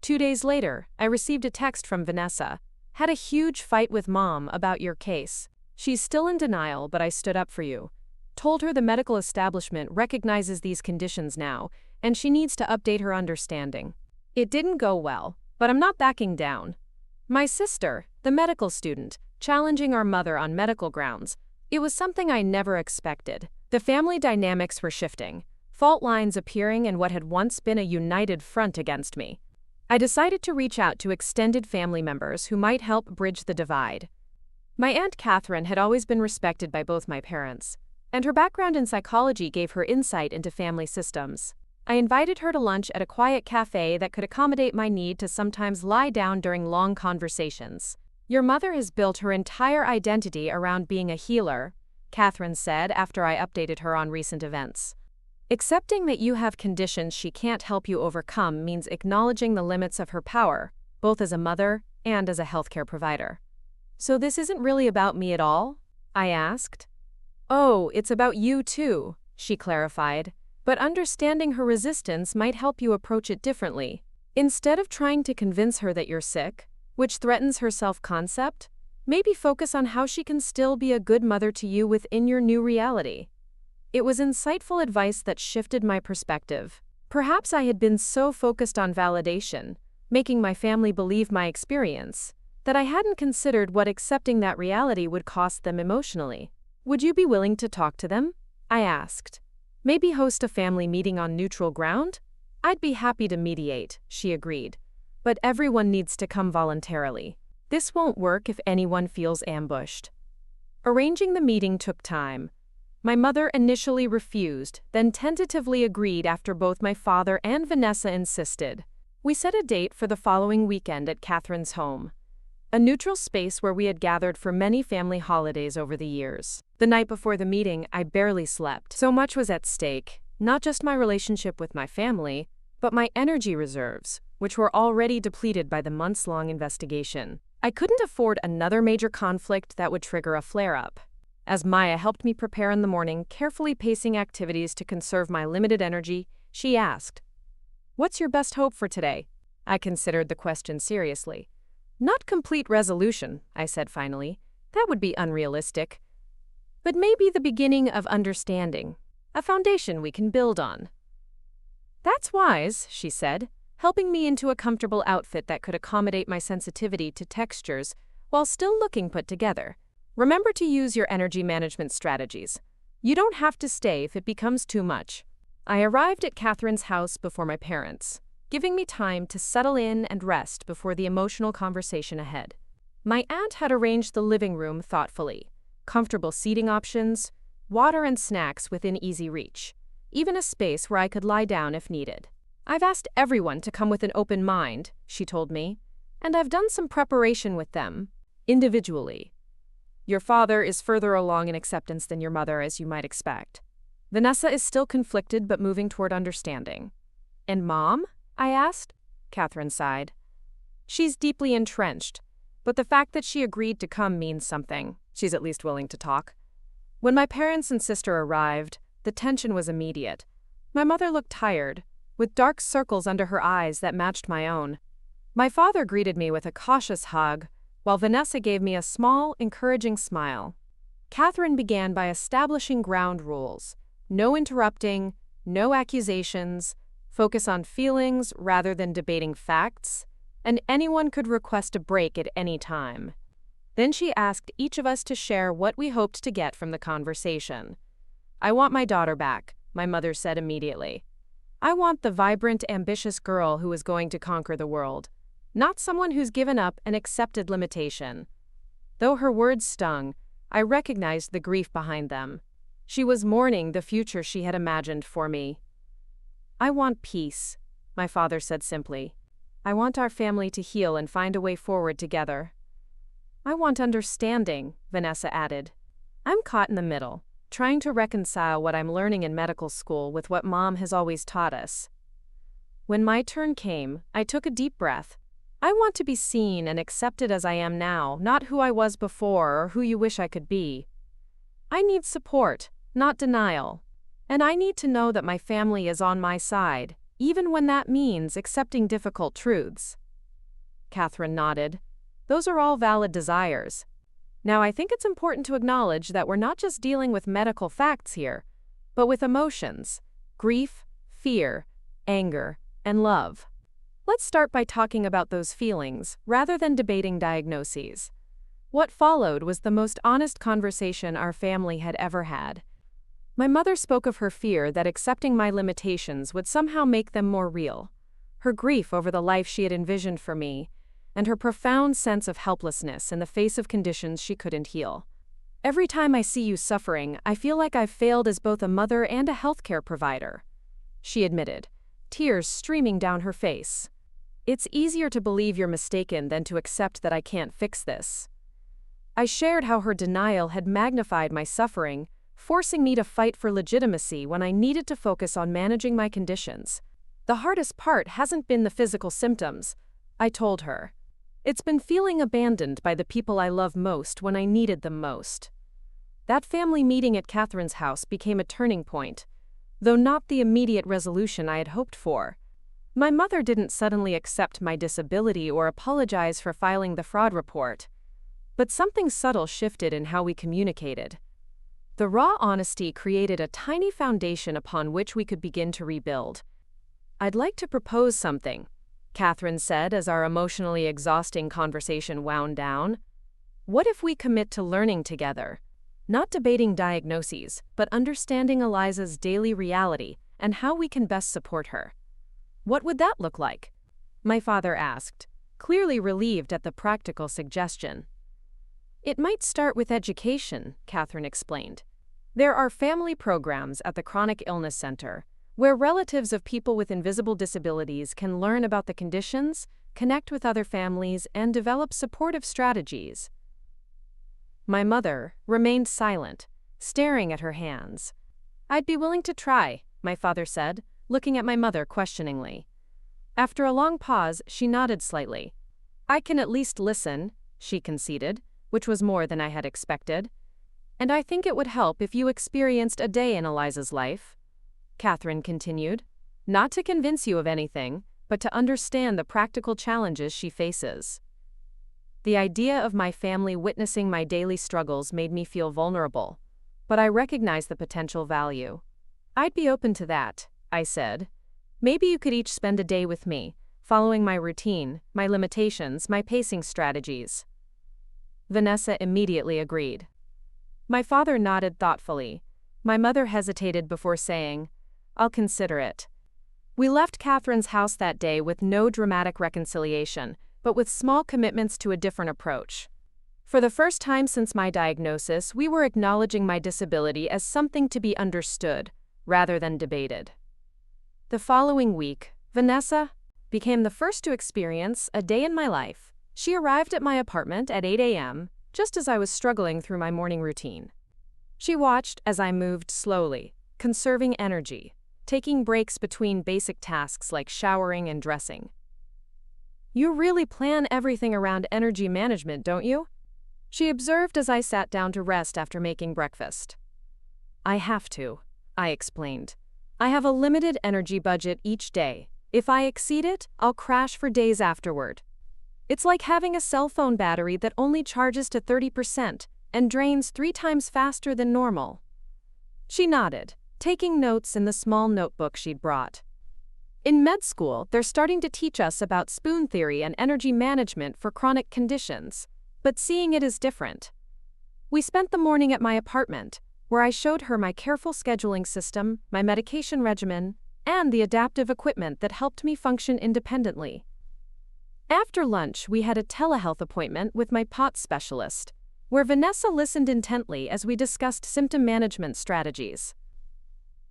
2 days later, I received a text from Vanessa. "Had a huge fight with Mom about your case. She's still in denial, but I stood up for you. Told her the medical establishment recognizes these conditions now, and she needs to update her understanding. It didn't go well, but I'm not backing down." My sister, the medical student, challenging our mother on medical grounds. It was something I never expected. The family dynamics were shifting, fault lines appearing in what had once been a united front against me. I decided to reach out to extended family members who might help bridge the divide. My Aunt Catherine had always been respected by both my parents, and her background in psychology gave her insight into family systems. I invited her to lunch at a quiet cafe that could accommodate my need to sometimes lie down during long conversations. "Your mother has built her entire identity around being a healer," Catherine said after I updated her on recent events. "Accepting that you have conditions she can't help you overcome means acknowledging the limits of her power, both as a mother and as a healthcare provider." "So this isn't really about me at all?" I asked. "Oh, it's about you too," she clarified. "But understanding her resistance might help you approach it differently. Instead of trying to convince her that you're sick, which threatens her self-concept, maybe focus on how she can still be a good mother to you within your new reality." It was insightful advice that shifted my perspective. Perhaps I had been so focused on validation, making my family believe my experience, that I hadn't considered what accepting that reality would cost them emotionally. "Would you be willing to talk to them?" I asked. "Maybe host a family meeting on neutral ground?" "I'd be happy to mediate," she agreed. "But everyone needs to come voluntarily. This won't work if anyone feels ambushed." Arranging the meeting took time. My mother initially refused, then tentatively agreed after both my father and Vanessa insisted. We set a date for the following weekend at Catherine's home, a neutral space where we had gathered for many family holidays over the years. The night before the meeting, I barely slept. So much was at stake, not just my relationship with my family, but my energy reserves, which were already depleted by the months-long investigation. I couldn't afford another major conflict that would trigger a flare-up. As Maya helped me prepare in the morning, carefully pacing activities to conserve my limited energy, she asked, "What's your best hope for today?" I considered the question seriously. "Not complete resolution," I said finally. "That would be unrealistic. But maybe the beginning of understanding, a foundation we can build on." "That's wise," she said, helping me into a comfortable outfit that could accommodate my sensitivity to textures while still looking put together. "Remember to use your energy management strategies. You don't have to stay if it becomes too much." I arrived at Catherine's house before my parents, giving me time to settle in and rest before the emotional conversation ahead. My aunt had arranged the living room thoughtfully, comfortable seating options, water and snacks within easy reach, even a space where I could lie down if needed. "I've asked everyone to come with an open mind," she told me, "and I've done some preparation with them, individually. Your father is further along in acceptance than your mother, as you might expect. Vanessa is still conflicted but moving toward understanding." "And Mom?" I asked. Catherine sighed. "She's deeply entrenched, but the fact that she agreed to come means something. She's at least willing to talk." When my parents and sister arrived, the tension was immediate. My mother looked tired, with dark circles under her eyes that matched my own. My father greeted me with a cautious hug, while Vanessa gave me a small, encouraging smile. Catherine began by establishing ground rules: no interrupting, no accusations, focus on feelings rather than debating facts, and anyone could request a break at any time. Then she asked each of us to share what we hoped to get from the conversation. "I want my daughter back," my mother said immediately. "I want the vibrant, ambitious girl who is going to conquer the world, not someone who's given up and accepted limitation." Though her words stung, I recognized the grief behind them. She was mourning the future she had imagined for me. "I want peace," my father said simply. "I want our family to heal and find a way forward together." "I want understanding," Vanessa added. "I'm caught in the middle, trying to reconcile what I'm learning in medical school with what Mom has always taught us." When my turn came, I took a deep breath. "I want to be seen and accepted as I am now, not who I was before or who you wish I could be. I need support, not denial. And I need to know that my family is on my side, even when that means accepting difficult truths." Catherine nodded. "Those are all valid desires. Now I think it's important to acknowledge that we're not just dealing with medical facts here, but with emotions, grief, fear, anger, and love. Let's start by talking about those feelings, rather than debating diagnoses." What followed was the most honest conversation our family had ever had. My mother spoke of her fear that accepting my limitations would somehow make them more real, her grief over the life she had envisioned for me, and her profound sense of helplessness in the face of conditions she couldn't heal. "Every time I see you suffering, I feel like I've failed as both a mother and a healthcare provider," she admitted, tears streaming down her face. "It's easier to believe you're mistaken than to accept that I can't fix this." I shared how her denial had magnified my suffering, forcing me to fight for legitimacy when I needed to focus on managing my conditions. "The hardest part hasn't been the physical symptoms," I told her. "It's been feeling abandoned by the people I love most when I needed them most." That family meeting at Catherine's house became a turning point, though not the immediate resolution I had hoped for. My mother didn't suddenly accept my disability or apologize for filing the fraud report, but something subtle shifted in how we communicated. The raw honesty created a tiny foundation upon which we could begin to rebuild. "I'd like to propose something," Catherine said as our emotionally exhausting conversation wound down. "What if we commit to learning together? Not debating diagnoses, but understanding Eliza's daily reality and how we can best support her." "What would that look like?" my father asked, clearly relieved at the practical suggestion. "It might start with education," Catherine explained. "There are family programs at the Chronic Illness Center where relatives of people with invisible disabilities can learn about the conditions, connect with other families, and develop supportive strategies." My mother remained silent, staring at her hands. "I'd be willing to try," my father said, looking at my mother questioningly. After a long pause, she nodded slightly. "I can at least listen," she conceded, which was more than I had expected. "And I think it would help if you experienced a day in Eliza's life," Catherine continued. "Not to convince you of anything, but to understand the practical challenges she faces." The idea of my family witnessing my daily struggles made me feel vulnerable, but I recognized the potential value. "I'd be open to that," I said. "Maybe you could each spend a day with me, following my routine, my limitations, my pacing strategies." Vanessa immediately agreed. My father nodded thoughtfully. My mother hesitated before saying, "I'll consider it." We left Catherine's house that day with no dramatic reconciliation, but with small commitments to a different approach. For the first time since my diagnosis, we were acknowledging my disability as something to be understood, rather than debated. The following week, Vanessa became the first to experience a day in my life. She arrived at my apartment at 8 a.m., just as I was struggling through my morning routine. She watched as I moved slowly, conserving energy, taking breaks between basic tasks like showering and dressing. "You really plan everything around energy management, don't you?" she observed as I sat down to rest after making breakfast. "I have to," I explained. "I have a limited energy budget each day. If I exceed it, I'll crash for days afterward. It's like having a cell phone battery that only charges to 30% and drains 3 times faster than normal." She nodded, taking notes in the small notebook she'd brought. "In med school, they're starting to teach us about spoon theory and energy management for chronic conditions. but seeing it is different. We spent the morning at my apartment, where I showed her my careful scheduling system, my medication regimen, and the adaptive equipment that helped me function independently. After lunch, we had a telehealth appointment with my POTS specialist, where Vanessa listened intently as we discussed symptom management strategies.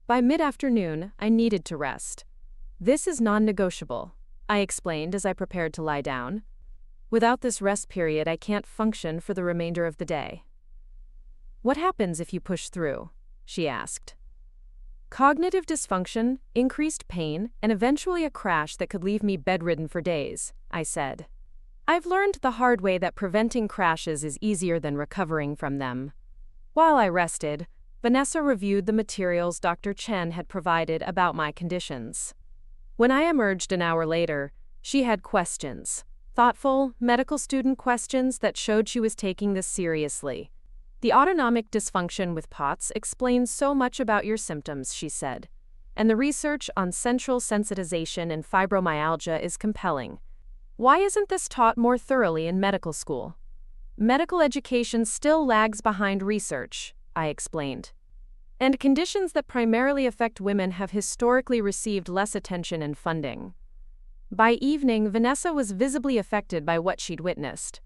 By mid-afternoon, I needed to rest. "This is non-negotiable," I explained as I prepared to lie down. "Without this rest period, I can't function for the remainder of the day." "What happens if you push through?" she asked. "Cognitive dysfunction, increased pain, and eventually a crash that could leave me bedridden for days," I said. "I've learned the hard way that preventing crashes is easier than recovering from them." While I rested, Vanessa reviewed the materials Dr. Chen had provided about my conditions. When I emerged an hour later, she had questions. Thoughtful, medical student questions that showed she was taking this seriously. "The autonomic dysfunction with POTS explains so much about your symptoms," she said. "And the research on central sensitization and fibromyalgia is compelling. Why isn't this taught more thoroughly in medical school?" "Medical education still lags behind research," I explained. "And conditions that primarily affect women have historically received less attention and funding." By evening, Vanessa was visibly affected by what she'd witnessed.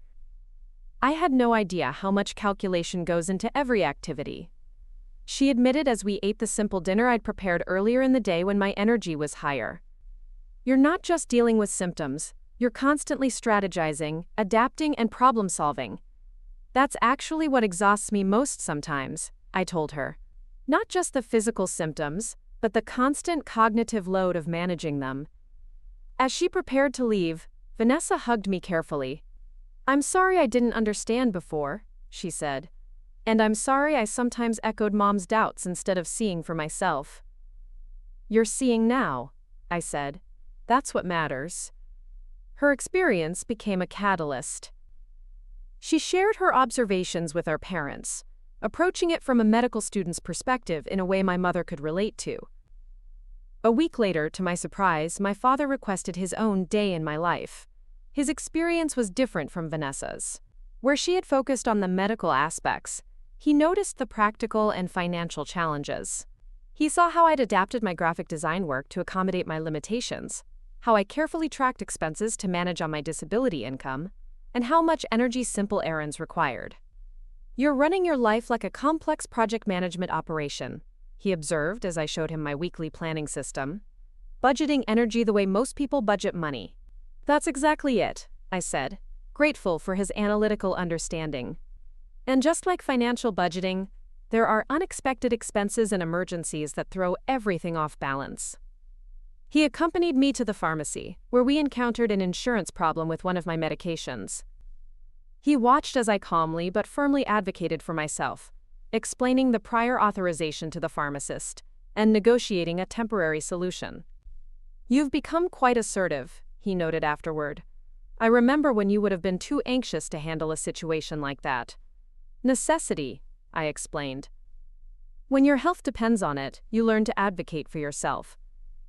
"I had no idea how much calculation goes into every activity," she admitted as we ate the simple dinner I'd prepared earlier in the day when my energy was higher. "You're not just dealing with symptoms, you're constantly strategizing, adapting, and problem-solving. That's actually what exhausts me most sometimes," I told her. "Not just the physical symptoms, but the constant cognitive load of managing them." As she prepared to leave, Vanessa hugged me carefully. "I'm sorry I didn't understand before," she said. "And I'm sorry I sometimes echoed Mom's doubts instead of seeing for myself." "You're seeing now," I said. "That's what matters." Her experience became a catalyst. She shared her observations with our parents, approaching it from a medical student's perspective in a way my mother could relate to. A week later, to my surprise, my father requested his own day in my life. His experience was different from Vanessa's. Where she had focused on the medical aspects, he noticed the practical and financial challenges. He saw how I'd adapted my graphic design work to accommodate my limitations, how I carefully tracked expenses to manage on my disability income, and how much energy simple errands required. "You're running your life like a complex project management operation," he observed as I showed him my weekly planning system. "Budgeting energy the way most people budget money." "That's exactly it," I said, grateful for his analytical understanding. "And just like financial budgeting, there are unexpected expenses and emergencies that throw everything off balance." He accompanied me to the pharmacy, where we encountered an insurance problem with one of my medications. He watched as I calmly but firmly advocated for myself, explaining the prior authorization to the pharmacist and negotiating a temporary solution. "You've become quite assertive," he noted afterward. "I remember when you would have been too anxious to handle a situation like that." "Necessity," I explained. "When your health depends on it, you learn to advocate for yourself."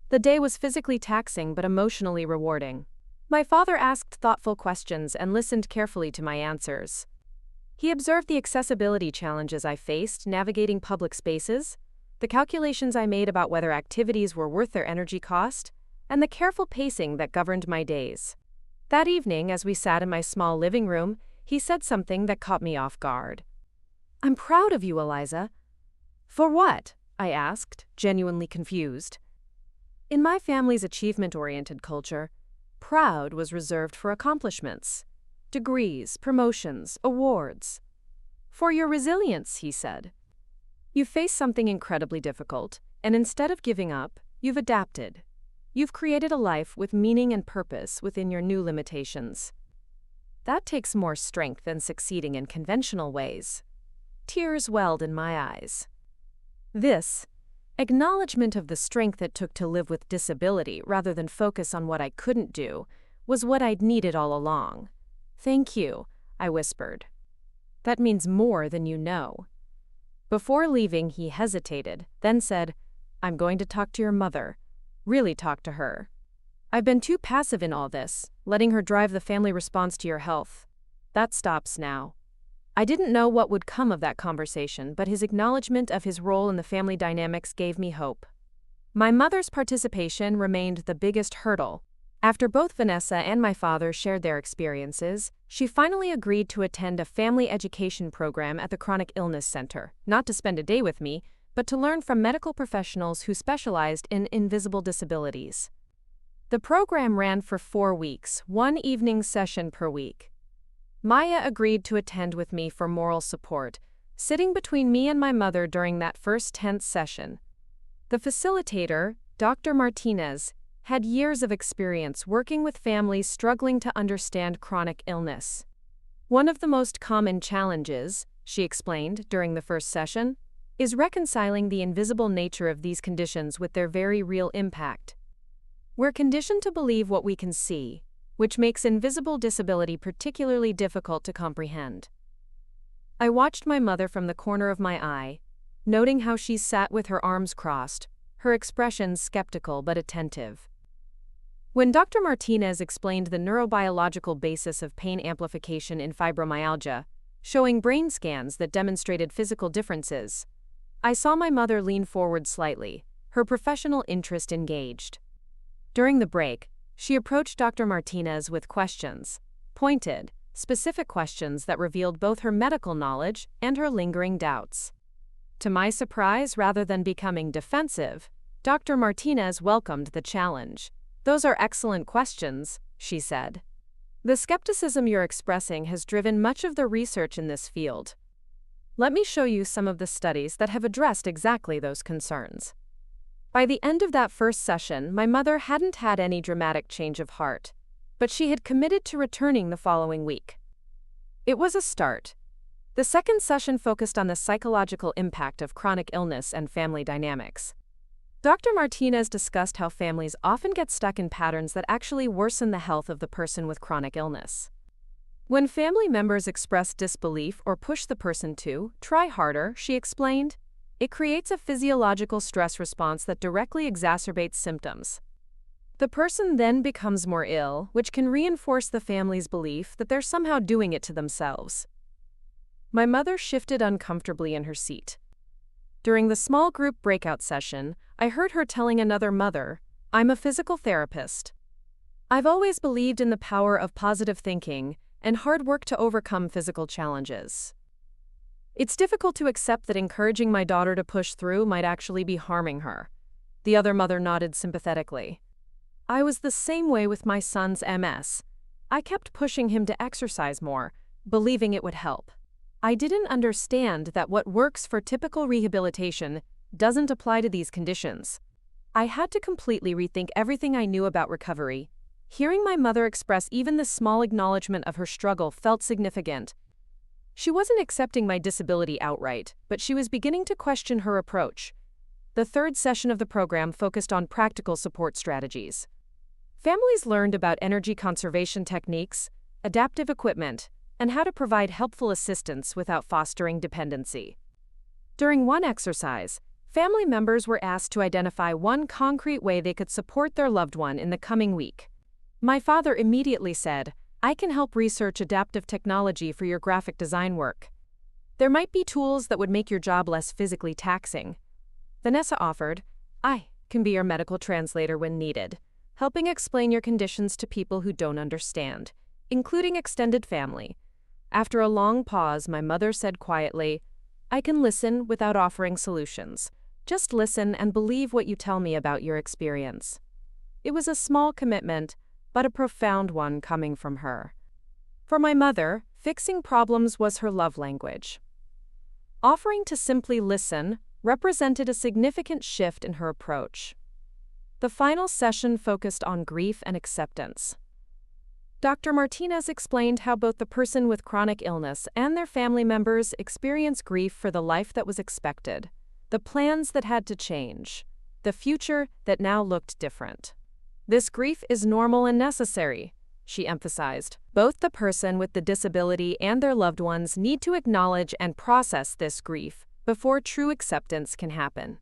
The day was physically taxing but emotionally rewarding. My father asked thoughtful questions and listened carefully to my answers. He observed the accessibility challenges I faced navigating public spaces, the calculations I made about whether activities were worth their energy cost, and the careful pacing that governed my days. That evening, as we sat in my small living room, he said something that caught me off guard. "I'm proud of you, Eliza." "For what?" I asked, genuinely confused. In my family's achievement-oriented culture, proud was reserved for accomplishments, degrees, promotions, awards. "For your resilience," he said. "You faced something incredibly difficult, and instead of giving up, you've adapted. You've created a life with meaning and purpose within your new limitations. That takes more strength than succeeding in conventional ways." Tears welled in my eyes. This acknowledgement of the strength it took to live with disability rather than focus on what I couldn't do was what I'd needed all along. "Thank you," I whispered. "That means more than you know." Before leaving, he hesitated, then said, "I'm going to talk to your mother. Really talk to her. I've been too passive in all this, letting her drive the family response to your health." That stops now. I didn't know what would come of that conversation, but his acknowledgement of his role in the family dynamics gave me hope. My mother's participation remained the biggest hurdle. After both Vanessa and my father shared their experiences, she finally agreed to attend a family education program at the Chronic Illness Center, not to spend a day with me, but to learn from medical professionals who specialized in invisible disabilities. The program ran for 4 weeks, one evening session per week. Maya agreed to attend with me for moral support, sitting between me and my mother during that first tense session. The facilitator, Dr. Martinez, had years of experience working with families struggling to understand chronic illness. One of the most common challenges, she explained during the first session, is reconciling the invisible nature of these conditions with their very real impact. We're conditioned to believe what we can see, which makes invisible disability particularly difficult to comprehend. I watched my mother from the corner of my eye, noting how she sat with her arms crossed, her expressions skeptical but attentive. When Dr. Martinez explained the neurobiological basis of pain amplification in fibromyalgia, showing brain scans that demonstrated physical differences, I saw my mother lean forward slightly, her professional interest engaged. During the break, she approached Dr. Martinez with questions, pointed, specific questions that revealed both her medical knowledge and her lingering doubts. To my surprise, rather than becoming defensive, Dr. Martinez welcomed the challenge. "Those are excellent questions," she said. "The skepticism you're expressing has driven much of the research in this field. Let me show you some of the studies that have addressed exactly those concerns." By the end of that first session, my mother hadn't had any dramatic change of heart, but she had committed to returning the following week. It was a start. The second session focused on the psychological impact of chronic illness and family dynamics. Dr. Martinez discussed how families often get stuck in patterns that actually worsen the health of the person with chronic illness. When family members express disbelief or push the person to try harder, she explained, it creates a physiological stress response that directly exacerbates symptoms. The person then becomes more ill, which can reinforce the family's belief that they're somehow doing it to themselves. My mother shifted uncomfortably in her seat. During the small group breakout session, I heard her telling another mother, "I'm a physical therapist. I've always believed in the power of positive thinking and hard work to overcome physical challenges. It's difficult to accept that encouraging my daughter to push through might actually be harming her." The other mother nodded sympathetically. "I was the same way with my son's MS. I kept pushing him to exercise more, believing it would help. I didn't understand that what works for typical rehabilitation doesn't apply to these conditions. I had to completely rethink everything I knew about recovery." Hearing my mother express even the small acknowledgement of her struggle felt significant. She wasn't accepting my disability outright, but she was beginning to question her approach. The third session of the program focused on practical support strategies. Families learned about energy conservation techniques, adaptive equipment, and how to provide helpful assistance without fostering dependency. During one exercise, family members were asked to identify one concrete way they could support their loved one in the coming week. My father immediately said, "I can help research adaptive technology for your graphic design work. There might be tools that would make your job less physically taxing." Vanessa offered, "I can be your medical translator when needed, helping explain your conditions to people who don't understand, including extended family." After a long pause, my mother said quietly, "I can listen without offering solutions. Just listen and believe what you tell me about your experience." It was a small commitment, but a profound one coming from her. For my mother, fixing problems was her love language. Offering to simply listen represented a significant shift in her approach. The final session focused on grief and acceptance. Dr. Martinez explained how both the person with chronic illness and their family members experience grief for the life that was expected, the plans that had to change, the future that now looked different. "This grief is normal and necessary," she emphasized. "Both the person with the disability and their loved ones need to acknowledge and process this grief before true acceptance can happen."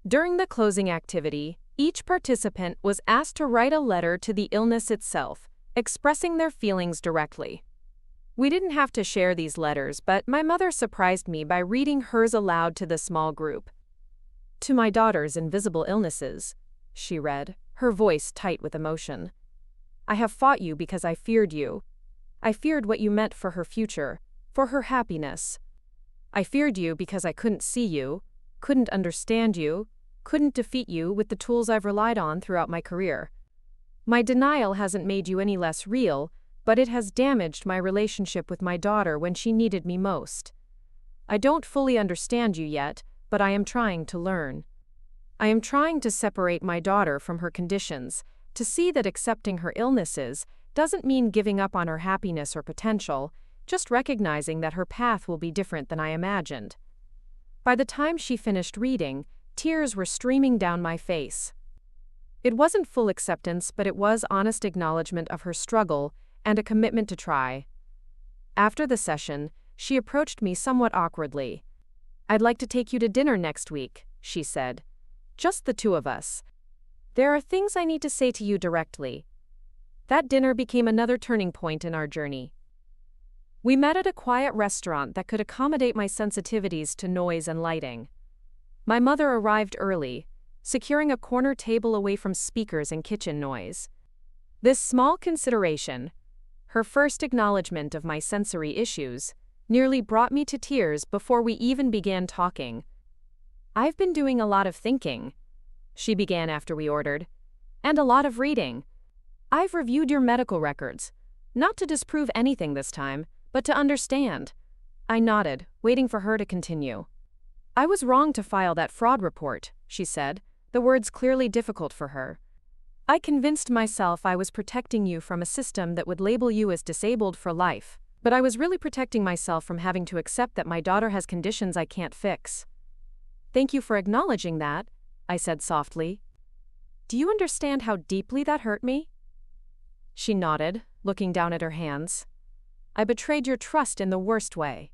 During the closing activity, each participant was asked to write a letter to the illness itself, expressing their feelings directly. We didn't have to share these letters, but my mother surprised me by reading hers aloud to the small group. "To my daughter's invisible illnesses," she read, her voice tight with emotion. "I have fought you because I feared you. I feared what you meant for her future, for her happiness. I feared you because I couldn't see you, couldn't understand you, couldn't defeat you with the tools I've relied on throughout my career. My denial hasn't made you any less real, but it has damaged my relationship with my daughter when she needed me most. I don't fully understand you yet, but I am trying to learn. I am trying to separate my daughter from her conditions, to see that accepting her illnesses doesn't mean giving up on her happiness or potential, just recognizing that her path will be different than I imagined." By the time she finished reading, tears were streaming down my face. It wasn't full acceptance, but it was honest acknowledgement of her struggle and a commitment to try. After the session, she approached me somewhat awkwardly. "I'd like to take you to dinner next week," she said. "Just the two of us. There are things I need to say to you directly." That dinner became another turning point in our journey. We met at a quiet restaurant that could accommodate my sensitivities to noise and lighting. My mother arrived early, securing a corner table away from speakers and kitchen noise. This small consideration, her first acknowledgement of my sensory issues, nearly brought me to tears before we even began talking. "I've been doing a lot of thinking," she began after we ordered, "and a lot of reading. I've reviewed your medical records, not to disprove anything this time, but to understand." I nodded, waiting for her to continue. "I was wrong to file that fraud report," she said, the words clearly difficult for her. "I convinced myself I was protecting you from a system that would label you as disabled for life, but I was really protecting myself from having to accept that my daughter has conditions I can't fix." "Thank you for acknowledging that," I said softly. "Do you understand how deeply that hurt me?" She nodded, looking down at her hands. "I betrayed your trust in the worst way.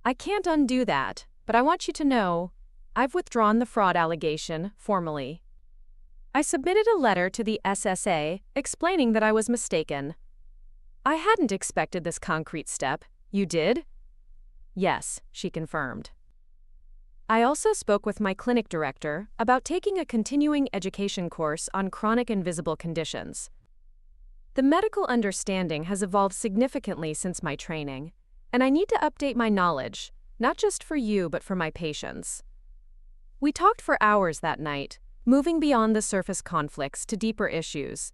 I can't undo that, but I want you to know, I've withdrawn the fraud allegation, formally." I submitted a letter to the SSA explaining that I was mistaken. "I hadn't expected this concrete step. You did?" "Yes," she confirmed. I also spoke with my clinic director about taking a continuing education course on chronic invisible conditions. The medical understanding has evolved significantly since my training, and I need to update my knowledge, not just for you but for my patients. We talked for hours that night, moving beyond the surface conflicts to deeper issues.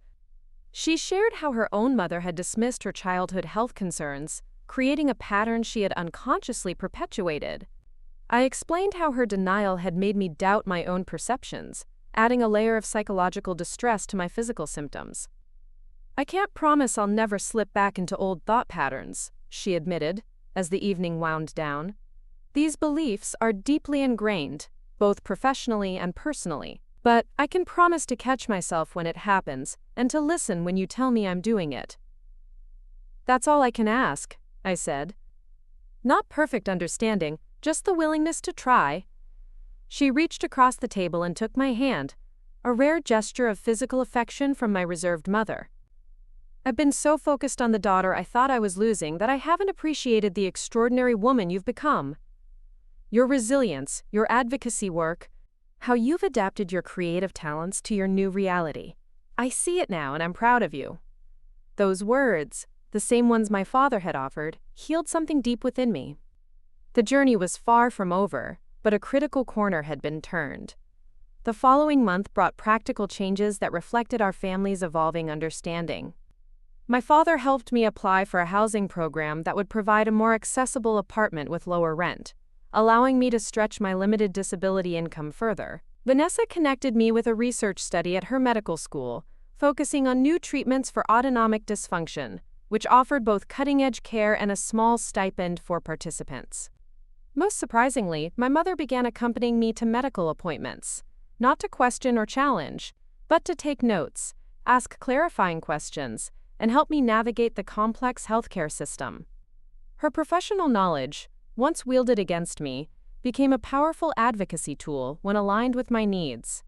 She shared how her own mother had dismissed her childhood health concerns, creating a pattern she had unconsciously perpetuated. I explained how her denial had made me doubt my own perceptions, adding a layer of psychological distress to my physical symptoms. "I can't promise I'll never slip back into old thought patterns," she admitted, as the evening wound down. "These beliefs are deeply ingrained, both professionally and personally, but I can promise to catch myself when it happens and to listen when you tell me I'm doing it." "That's all I can ask," I said. "Not perfect understanding, just the willingness to try." She reached across the table and took my hand, a rare gesture of physical affection from my reserved mother. "I've been so focused on the daughter I thought I was losing that I haven't appreciated the extraordinary woman you've become. Your resilience, your advocacy work, how you've adapted your creative talents to your new reality. I see it now and I'm proud of you." Those words, the same ones my father had offered, healed something deep within me. The journey was far from over, but a critical corner had been turned. The following month brought practical changes that reflected our family's evolving understanding. My father helped me apply for a housing program that would provide a more accessible apartment with lower rent, allowing me to stretch my limited disability income further. Vanessa connected me with a research study at her medical school, focusing on new treatments for autonomic dysfunction, which offered both cutting-edge care and a small stipend for participants. Most surprisingly, my mother began accompanying me to medical appointments, not to question or challenge, but to take notes, ask clarifying questions, and help me navigate the complex healthcare system. Her professional knowledge, once wielded against me, became a powerful advocacy tool when aligned with my needs.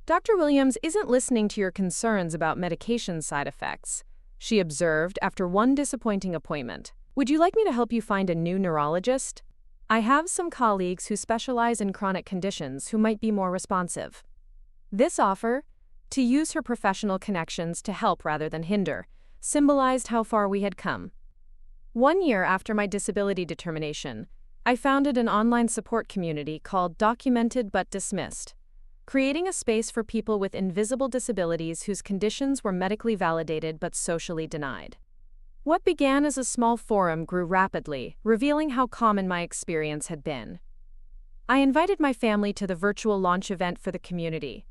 "Dr. Williams isn't listening to your concerns about medication side effects," she observed after one disappointing appointment. "Would you like me to help you find a new neurologist? I have some colleagues who specialize in chronic conditions who might be more responsive." This offer, to use her professional connections to help rather than hinder, symbolized how far we had come. 1 year after my disability determination, I founded an online support community called Documented But Dismissed, creating a space for people with invisible disabilities whose conditions were medically validated but socially denied. What began as a small forum grew rapidly, revealing how common my experience had been. I invited my family to the virtual launch event for the community.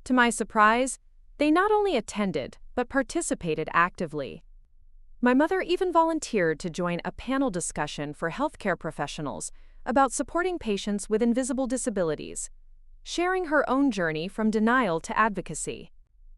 To my surprise, they not only attended, but participated actively. My mother even volunteered to join a panel discussion for healthcare professionals about supporting patients with invisible disabilities, sharing her own journey from denial to advocacy.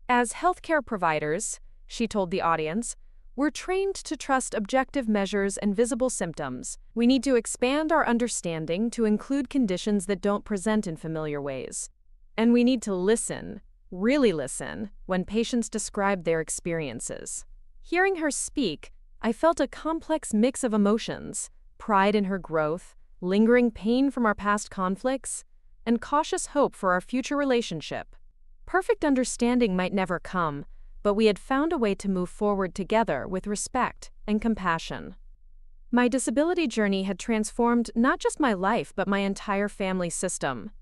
"As healthcare providers," she told the audience, "we're trained to trust objective measures and visible symptoms. We need to expand our understanding to include conditions that don't present in familiar ways. And we need to listen, really listen, when patients describe their experiences." Hearing her speak, I felt a complex mix of emotions: pride in her growth, lingering pain from our past conflicts, and cautious hope for our future relationship. Perfect understanding might never come, but we had found a way to move forward together with respect and compassion. My disability journey had transformed not just my life but my entire family system.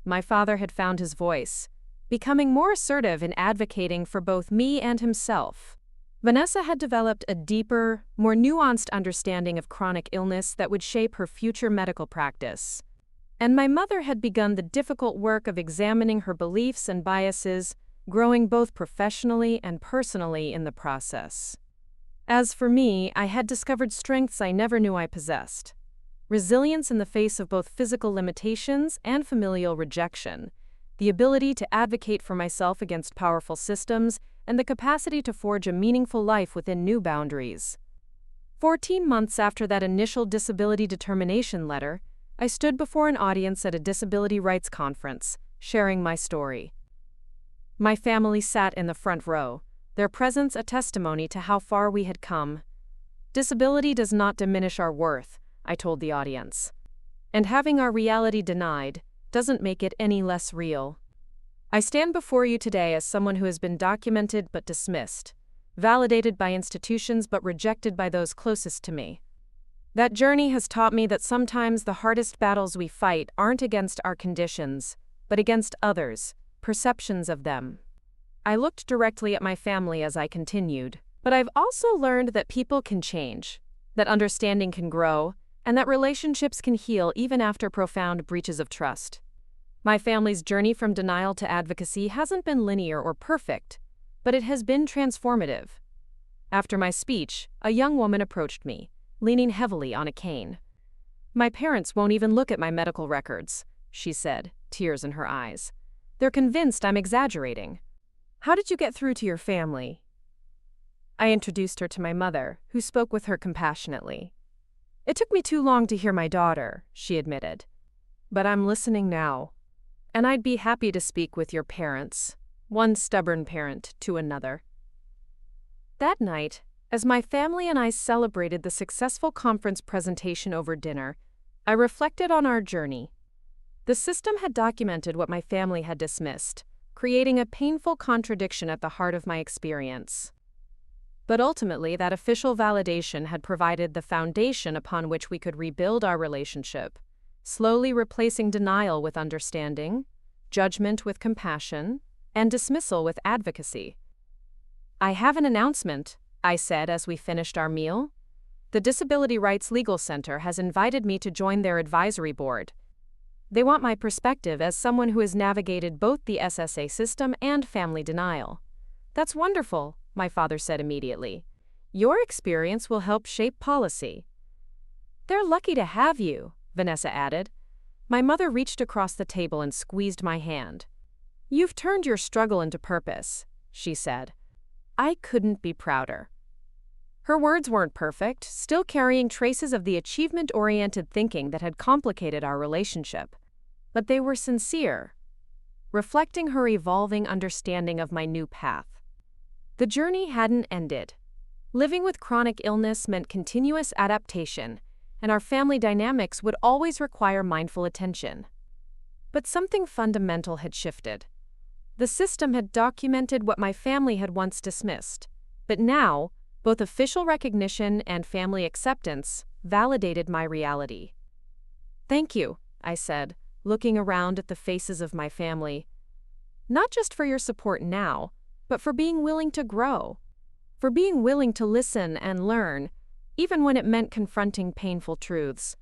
My father had found his voice, becoming more assertive in advocating for both me and himself. Vanessa had developed a deeper, more nuanced understanding of chronic illness that would shape her future medical practice. And my mother had begun the difficult work of examining her beliefs and biases, growing both professionally and personally in the process. As for me, I had discovered strengths I never knew I possessed: resilience in the face of both physical limitations and familial rejection, the ability to advocate for myself against powerful systems, and the capacity to forge a meaningful life within new boundaries. 14 months after that initial disability determination letter, I stood before an audience at a disability rights conference, sharing my story. My family sat in the front row, their presence a testimony to how far we had come. "Disability does not diminish our worth," I told the audience. "And having our reality denied doesn't make it any less real. I stand before you today as someone who has been documented but dismissed, validated by institutions but rejected by those closest to me. That journey has taught me that sometimes the hardest battles we fight aren't against our conditions, but against others, perceptions of them." I looked directly at my family as I continued. "But I've also learned that people can change, that understanding can grow, and that relationships can heal even after profound breaches of trust. My family's journey from denial to advocacy hasn't been linear or perfect, but it has been transformative." After my speech, a young woman approached me, leaning heavily on a cane. "My parents won't even look at my medical records," she said, tears in her eyes. "They're convinced I'm exaggerating." "How did you get through to your family?" I introduced her to my mother, who spoke with her compassionately. "It took me too long to hear my daughter," she admitted. "But I'm listening now. And I'd be happy to speak with your parents," one stubborn parent to another. That night, as my family and I celebrated the successful conference presentation over dinner, I reflected on our journey. The system had documented what my family had dismissed, creating a painful contradiction at the heart of my experience. But ultimately, that official validation had provided the foundation upon which we could rebuild our relationship, slowly replacing denial with understanding, judgment with compassion, and dismissal with advocacy. "I have an announcement," I said as we finished our meal. "The Disability Rights Legal Center has invited me to join their advisory board. They want my perspective as someone who has navigated both the SSA system and family denial." "That's wonderful," my father said immediately. "Your experience will help shape policy." "They're lucky to have you," Vanessa added. My mother reached across the table and squeezed my hand. "You've turned your struggle into purpose," she said. I couldn't be prouder. Her words weren't perfect, still carrying traces of the achievement-oriented thinking that had complicated our relationship. But they were sincere, reflecting her evolving understanding of my new path. The journey hadn't ended. Living with chronic illness meant continuous adaptation, and our family dynamics would always require mindful attention. But something fundamental had shifted. The system had documented what my family had once dismissed, but now, both official recognition and family acceptance validated my reality. "Thank you," I said, looking around at the faces of my family. "Not just for your support now, but for being willing to grow. For being willing to listen and learn, even when it meant confronting painful truths."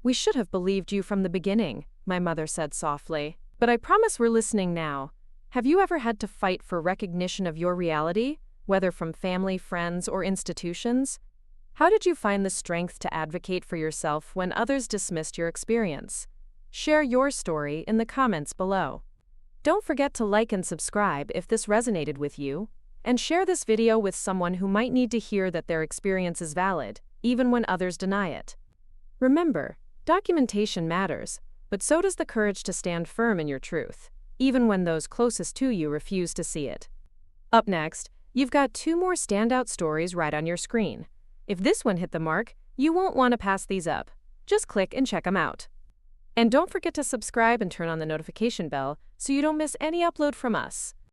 "We should have believed you from the beginning," my mother said softly. "But I promise we're listening now. Have you ever had to fight for recognition of your reality, whether from family, friends, or institutions? How did you find the strength to advocate for yourself when others dismissed your experience? Share your story in the comments below. Don't forget to like and subscribe if this resonated with you, and share this video with someone who might need to hear that their experience is valid, even when others deny it. Remember, documentation matters, but so does the courage to stand firm in your truth, even when those closest to you refuse to see it. Up next, you've got 2 more standout stories right on your screen. If this one hit the mark, you won't want to pass these up. Just click and check them out. And don't forget to subscribe and turn on the notification bell so you don't miss any upload from us.